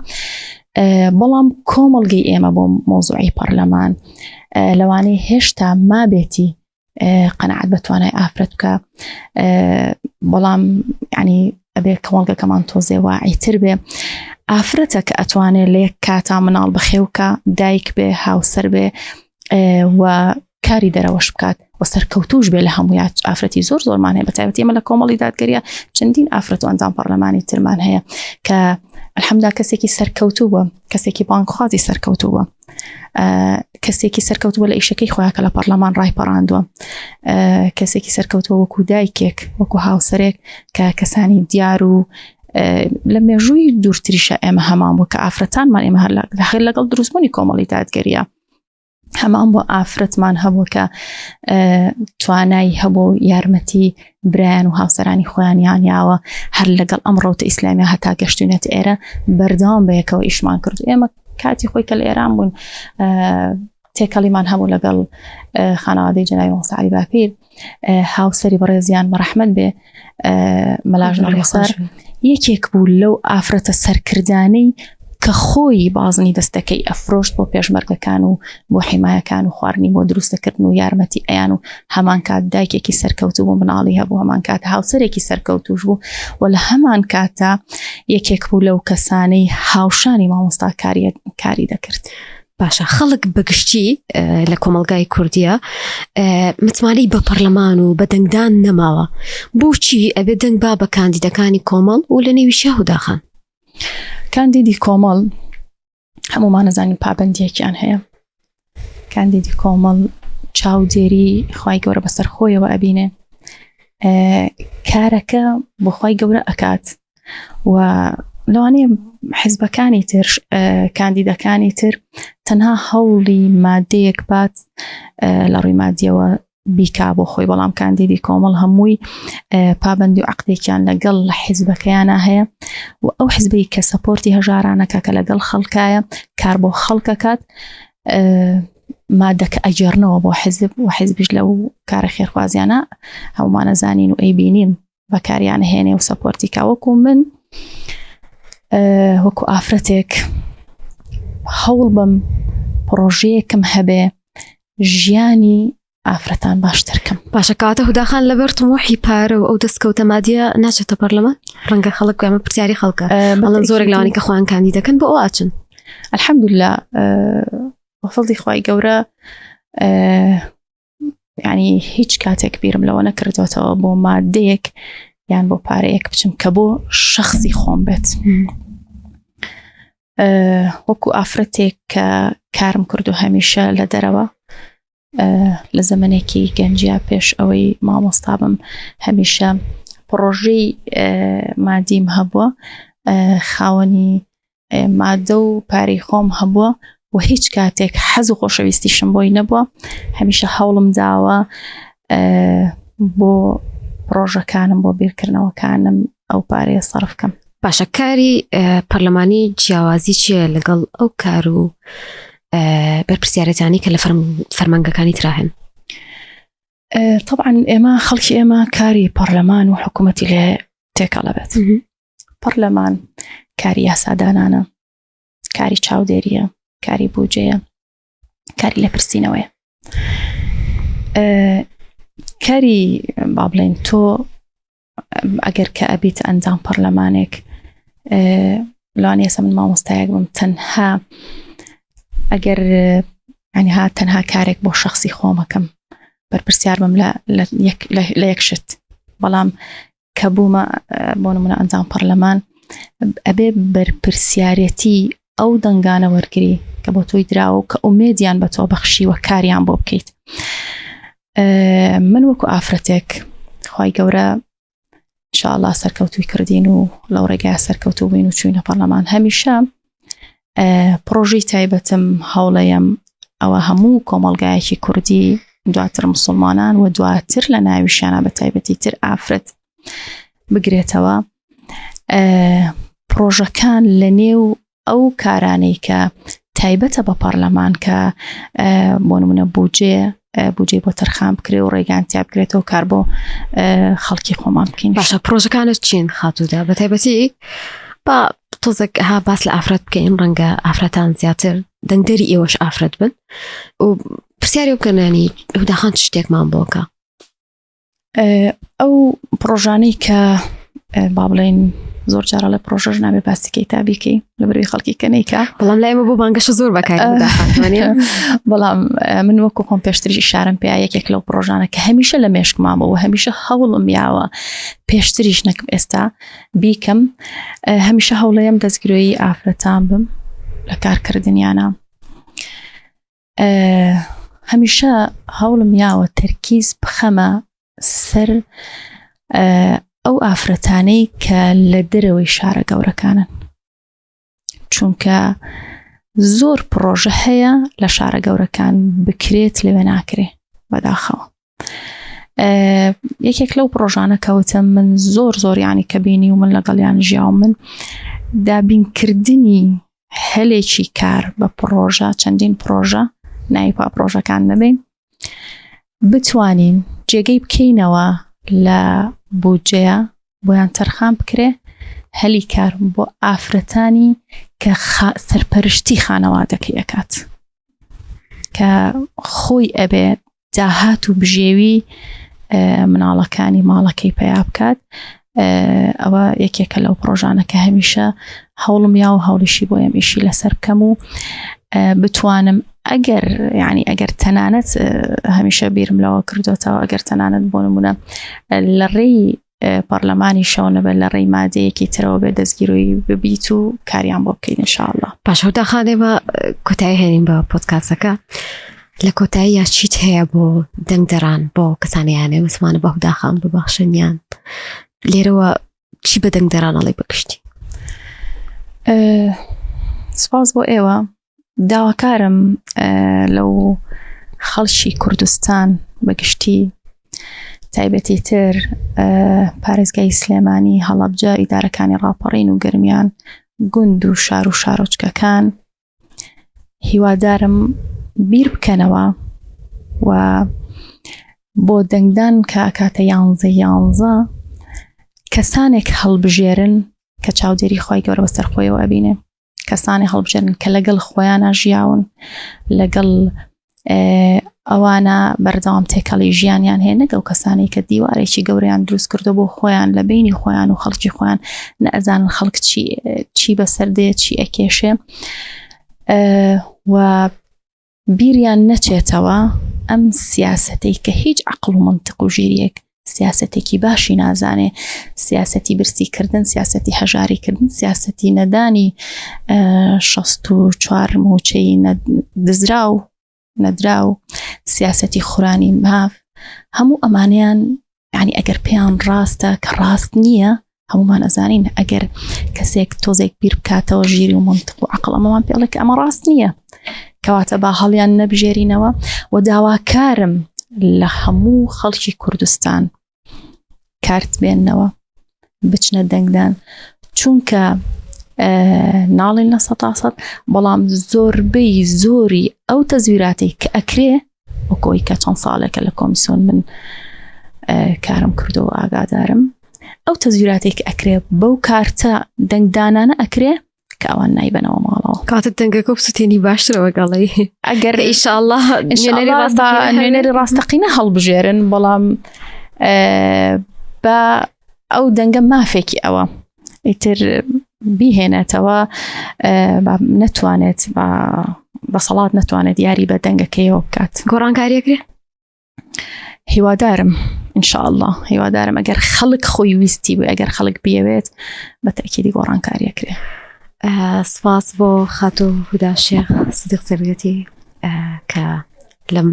S2: بەڵام کۆمەڵگەی ئێمە بۆ مۆزوعی پەرلەمان لەوانەیە هێشتا مابێتی قەناعەت بەتوانای ئافرەت بکە بەڵام یعنی ئەبێ کۆمەڵگەکەمان تۆزێ واعیتر بێ ئافرەتە کە ئەتوانێت لە یەک کاتا مناڵ بەخێوکە دایک بێ هاوسەر بێ و کاری دەرەوەش بکات و سەرکەوتوش بێ لە هەمووی ئافرەتی زۆرمان هەیە بەتایبەتی ئێمە لە کۆمەڵی دادگەریە چەندین ئافرەت و ئەنجام پەرلەمانی ترمان هەیە کە الحەمدا کەسێکی سەرکەوتوو بووە کەسێکی بانگخوازی سەرکەوتوو بووە کەسێکی سەرکەوتووە لە ئیشەکەی خۆیان کە لە پەرلەمان ڕایپەڕاندووە کەسێکی سەرکەوتووە وەکو دایکێک وەکو هاوسەرێک کە کەسانی دیار و لە مێژووی دوورتریشە ئێمە هەمان بوو کە ئافرەتانمان ئێمە هەر لەگەڵ دروستبوونی کۆمەڵی دادگەریە هەمان بۆ ئافرەتمان هەبوو کە توانایی هەبوو یارمەتی برایان و هاوسەرانی خۆیان یانیاوە هەر لەگەڵ ئەم ڕەوتە ئیسلامی هەتا گەشتوونەت ئێرە بەردەوام بەیەکەوە ئیشمان کرد ئێمە کاتی خۆی کە لە ئێران بوون تێکەڵیمان هەبوو لەگەڵ خانەوادەی جەنابی مۆستا عەلی باپیر هاوسەری بەڕێزیان بەڕەحمەت بێ مەلاژنە ڕێسەر یەکێک بوو لەو ئافرەتە سەرکردانەی کە خۆی بازنی دەستەکەی ئەفرۆشت بۆ پێشمەرگەکان و بۆ حیمایەکان و خواردنی بۆ دروستەکردن و یارمەتی ئەیان و هەمان کات دایکێکی سەرکەوتوو بۆ مناڵی هەبوو هەمان کات هاوسەرێکی سەرکەوتوش بوو و لە هەمان کاتە یەکێک بوو لەو کەسانەی هاوشانی مامۆستا کاری دەکرد.
S1: باشە خەڵک بەگشتی لە کۆمەلگای کوردیە متمانەی بە پەرلەمان و بە دەنگدان نەماوە بۆچی ئەبێ دەنگ با بە کاندیدەکانی کۆمەڵ و لە نێویشیە هوداخان
S2: کاندیدی کۆمەڵ هەمومان نەزانین پابەندیەکیان هەیە کاندیدی کۆمەڵ چاودێری خوای گەورە بەسەر خۆیەوە ئەبینێ کارەکە بۆ خوای گەورە ئەکات و لەوانەیە حیزبەکانی تر کاندیدەکانی تر تەنها هەوڵی مادەیەک بات لە ڕووی مادیەوە بیکا بۆ خۆی بەڵام کاندیدی کۆمەڵ هەمووی پابەندی و عەقدێکیان لەگەڵ حیزبەکەیانە هەیە و ئەو حیزبی کە سەپۆرتی هەژارانەکە کە لەگەڵ خەڵکایە کار بۆ خەڵکەکات مادەکە ئەجێڕنەوە بۆ حیزب و حیزبیش لەو کارە خێرخوازیانە هەمومان نەزانین و ئەیبینین بەکاریانە هێنێ و سەپۆرتی کا وەکو من وەکو ئافرەتێک هەوڵ بم پرۆژەیەکم هەبێ ژیانی ئافرەتان باشترکەم.
S1: باشە کاتە هوداخان لەبەر تموحی پارە و ئەو دەستکەوتە مادیە ناچێتە پەرلەمان ڕەنگە خەڵک ئەمە پرسیاری خەڵکە بەڵام زۆرێک لەوانی کە خۆیان کاندیدەکەن بۆ ئەو ئاچن
S2: الحەمدوللا بەفەڵی خوای گەورە یعنی هیچ کاتێک بیرم لەوە نەکردوێتەوە بۆ مادەیەک یان بۆ پارەیەک بچم کە بۆ شەخصی خۆم بێت وەکو ئافرەتێک کە کارم کردو هەمیشە لە دەرەوە لە زەمانێکی گەنجیا پێش ئەوەی مامۆستا بم هەمیشە پرۆژەی مادیم هەبووە، خاوەنی مادە و پارەی خۆم هەبووە و هیچ کاتێک حەز و خۆشەویستیشم بۆی نەبووە. هەمیشە هەوڵم داوە بۆ پرۆژەکانم، بۆ بیرکردنەوەکانم ئەو پارەیە سەرف بکەم.
S1: باشە، کاری پەرلەمانی جیاوازی چییە لەگەڵ ئەو کار و بەرپرسیارەتانی کە لە فەرمانگەکانی ترا هەن؟
S2: طبعا ئێمە خەڵکی ئێمە کاری پەرلەمان و حکوومەتی لێ تێکەڵەبێت. پەرلەمان کاری یاسادانانە، کاری چاودێریە، کاری بودجەیە، کاری لێپرسینەوەیە. کاری با بڵێن تۆ ئەگەر کە ئەبیت ئەنجام پەرلەمانێک، لەوانەیە ئێستا من مامۆستایەک بم، تەنها ئەگەر ینی تەنها کارێک بۆ شەخصی خۆمەکەم، بەرپرسیار بم لە یەک شت، بەڵام کە بوومە بۆ نمونە ئەنجام پەرلەمان، ئەبێ بەرپرسیارەتی ئەو دەنگانە وەرگری کە بۆ تۆی دراوە و کە ئومێدیان بە تۆ بەخشیوە کاریان بۆ بکەیت. من وەکو ئافرەتێک خوای گەورە ئینشاءالله سەرکەوتووی کردین و لەو ڕێگای سەرکەوتوو بووین و چووینە پەرلەمان. هەمیشە پرۆژەی تایبەتم هەوڵەیەم ئەوە هەموو کۆمەڵگایەکی کوردی، دواتر مسلمانان و دواتر لە ناویشیانە بە تایبەتی تر ئافرەت بگرێتەوە. پرۆژەکان لە نێو ئەو کارانەی کە تایبەتە بە پەرلەمان، کە بۆ نمونە بودجێ بۆ تەرخان بکرێ و ڕێگان تیا بکرێتەوە کار بۆ خەڵکی خۆمان بکەین.
S1: باشە، پرۆژەکانت چین خاتوودا؟ بە تایبەتی با تۆزێک ها باس لە ئافرەت بکەین، ڕەنگە ئافرەتان زیاتر دەنگدەری ئێوەش ئافرەت بن و پرسیاری بکەنانی هوداخان چ شتێکمان بۆکە.
S2: ئەو پرۆژانەی کە با بڵێن زۆر جارە لە پرۆژەش نابێ باستیکەی تابیکەی لە بەروی خەڵکی کەنەیکە،
S1: بەڵام لای ئێمە بۆ بانگەشە زۆر بەکاری
S2: بەڵام من وەکو خۆم پێشتری شارم پێ یەکێک لەو پرۆژانە کە هەمیشە لە مێشکمامەوە و هەمیشە هەوڵم یاوە پێشتریش نەکەم ئێستا بیکەم، هەمیشە هەوڵەیەم دەستگرۆیی ئافرەتان بم لە کارکردنیانە. هەمیشە هەوڵم یاوە تەرکیز بخەمە سەر ئەو ئافرەتانەی کە لە دەرەوەی شارە گەورەکانن، چونکە زۆر پرۆژە هەیە لە شارە گەورەکان بکرێت لەوێ ناکرێ بەداخەوە. یەکێک لەو پرۆژانە کەوتم من زۆر ینی کە بینی و من لەگەڵیان ژیاوم، من دابینکردنی هەلێکی کار بە پرۆژە، چەندین پرۆژە نایپا پرۆژەکان نەبین، بتوانین جێگەی بکەینەوە لە بودجەیە بۆیان تەرخان بکرێ، هەلی کار بۆ ئافرەتانی کە سەرپەرشتی خانەوادەکەی ئەکات، کە خۆی ئەبێ داهات و بژێوی مناڵەکانی ماڵەکەی پیا بکات. ئەوە یەکێکە لەو پرۆژانە کە هەمیشە هەوڵم یا و هەوڵیشی بۆ ئەمیشی لەسەر بکەم و بتوانم ئەگەر تەنانەت هەمیشە بیرم لەوە کردوتەوە، ئەگەر تەنانەت بۆ نمونە لە ڕێی پەرلەمانی شەو نەبێت لە ڕێی مادەیەکی ترەوە بێ دەستگیرۆی ببیت و کاریان بۆ بکەین ئینشاءالله.
S1: باش هوداخانێ بە کۆتایی هێنین بە پۆدکاستەکە، لە کۆتایی چیت هەیە بۆ دەنگدەران، بۆ کەسانیانێ وسمانە بە هوداخان ببەخشنیان لێرەوە چی بە دەنگدەران ئەڵێ بەگشتی؟
S2: سپاس بۆ ئێوە. داواکارم لەو خەڵکی کوردستان بەگشتی تایبەتی تر پارێزگای سلێمانی، هەڵەبجە، ئیدارەکانی ڕاپەڕین و گرمیان، گوند و شار و شارۆچکەکان، هیوادارم بیر بکەنەوە و بۆ دەنگدان کە کاتە 11 کەسانێک هەڵبژێرن کە چاودێری خوای گەورە بەسەر خۆیەوە ئەبینێ، کەسانی هەڵبژێرن کە لەگەڵ خۆیانە ژیاون، لەگەڵ ئەوانە بەردەوام تێکەڵی ژیانیان هەیە، نەگەڵ کەسانی کە دیوارێکی گەورەیان دروست کردو بۆ خۆیان لە بینی خۆیان و خەڵکی خۆیان نەئەزانن خەڵک چی بەسەردێ، چی ئەکێشێ و بیریان نەچێتەوە ئەم سیاسەتەی کە هیچ عەقڵ و منتیق و ژیریەک سیاسەتێکی باشی نازانێ، سیاسەتی برسیکردن، سیاسەتی هەژاریکردن، سیاسەتی نەدانی 64 موچەی دزرا و نەدرا و سیاسەتی خورانی ماف، هەموو ئەمانیان يعني ئەگەر پێیان ڕاستە کە ڕاست نییە هەمومان ئەزانین ئەگەر کەسێک تۆزێک بیر بکاتەوە ژیری و منطق و عەقڵ ئەمەمان پێڵێ کە ئەمە ڕاست نییە کەواتە با هەڵیان نەبژێرینەوە و داواکارم لە هەموو خەڵکی کوردستان کارت بێننەوە بچنە دەنگدان چونکە ناڵێن لە 100% بەڵام زۆربەی زۆری ئەو تەزویراتی کە ئەکرێ وەکۆی کە چەند ساڵێکە لە کۆمیسیۆن من کارم کردەوە ئاگادارم ئەو تەزویراتێک ئەکرێ بەو کارتە دەنگدانانە ئەکرێ کە ئەوان نایبەنەوە ماڵەوە
S1: کاتت دەنگەکە بسووتێنی باشترەوە گەڵی
S2: ئەگەر
S1: ئینشاءالله
S2: نوێنەری ڕاستەقینە هەڵبژێرن بەڵام بە ئەو دەنگە مافێکی ئەوە ئیتر بیهێنێتەوە نەتوانێت بە سەڵات نەتوانێت یاری بە دەنگەکەیەوە بکات
S1: گۆڕانکاریەکرێ
S2: هیوادارم ئینشاءالله هیوادارم ئەگەر خەڵک خۆی ویستی بوو ئەگەر خەڵک بیەوێت بە تەکیدی گۆڕانکاریەکرێ
S1: سپاس بۆ خاتو هودا شێخ سدیق سەرگەتی کە لەم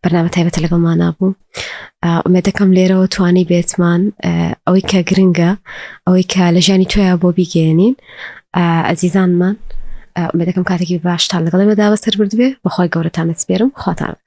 S1: بەرنامە تایبەتە لەگەڵمان بوو ئومێدەکەم لێرەوە توانی بێتمان ئەوەی کە گرنگە ئەوەی کە لە ژیانی تۆیە بۆ بیگەێنین ئەزیزانمان ئومێدەکەم کاتێکی باشتان لەگەڵێمەدا بەسەر بردبێ بەخوای گەورەتان سپێرم خواتان لەگەڵ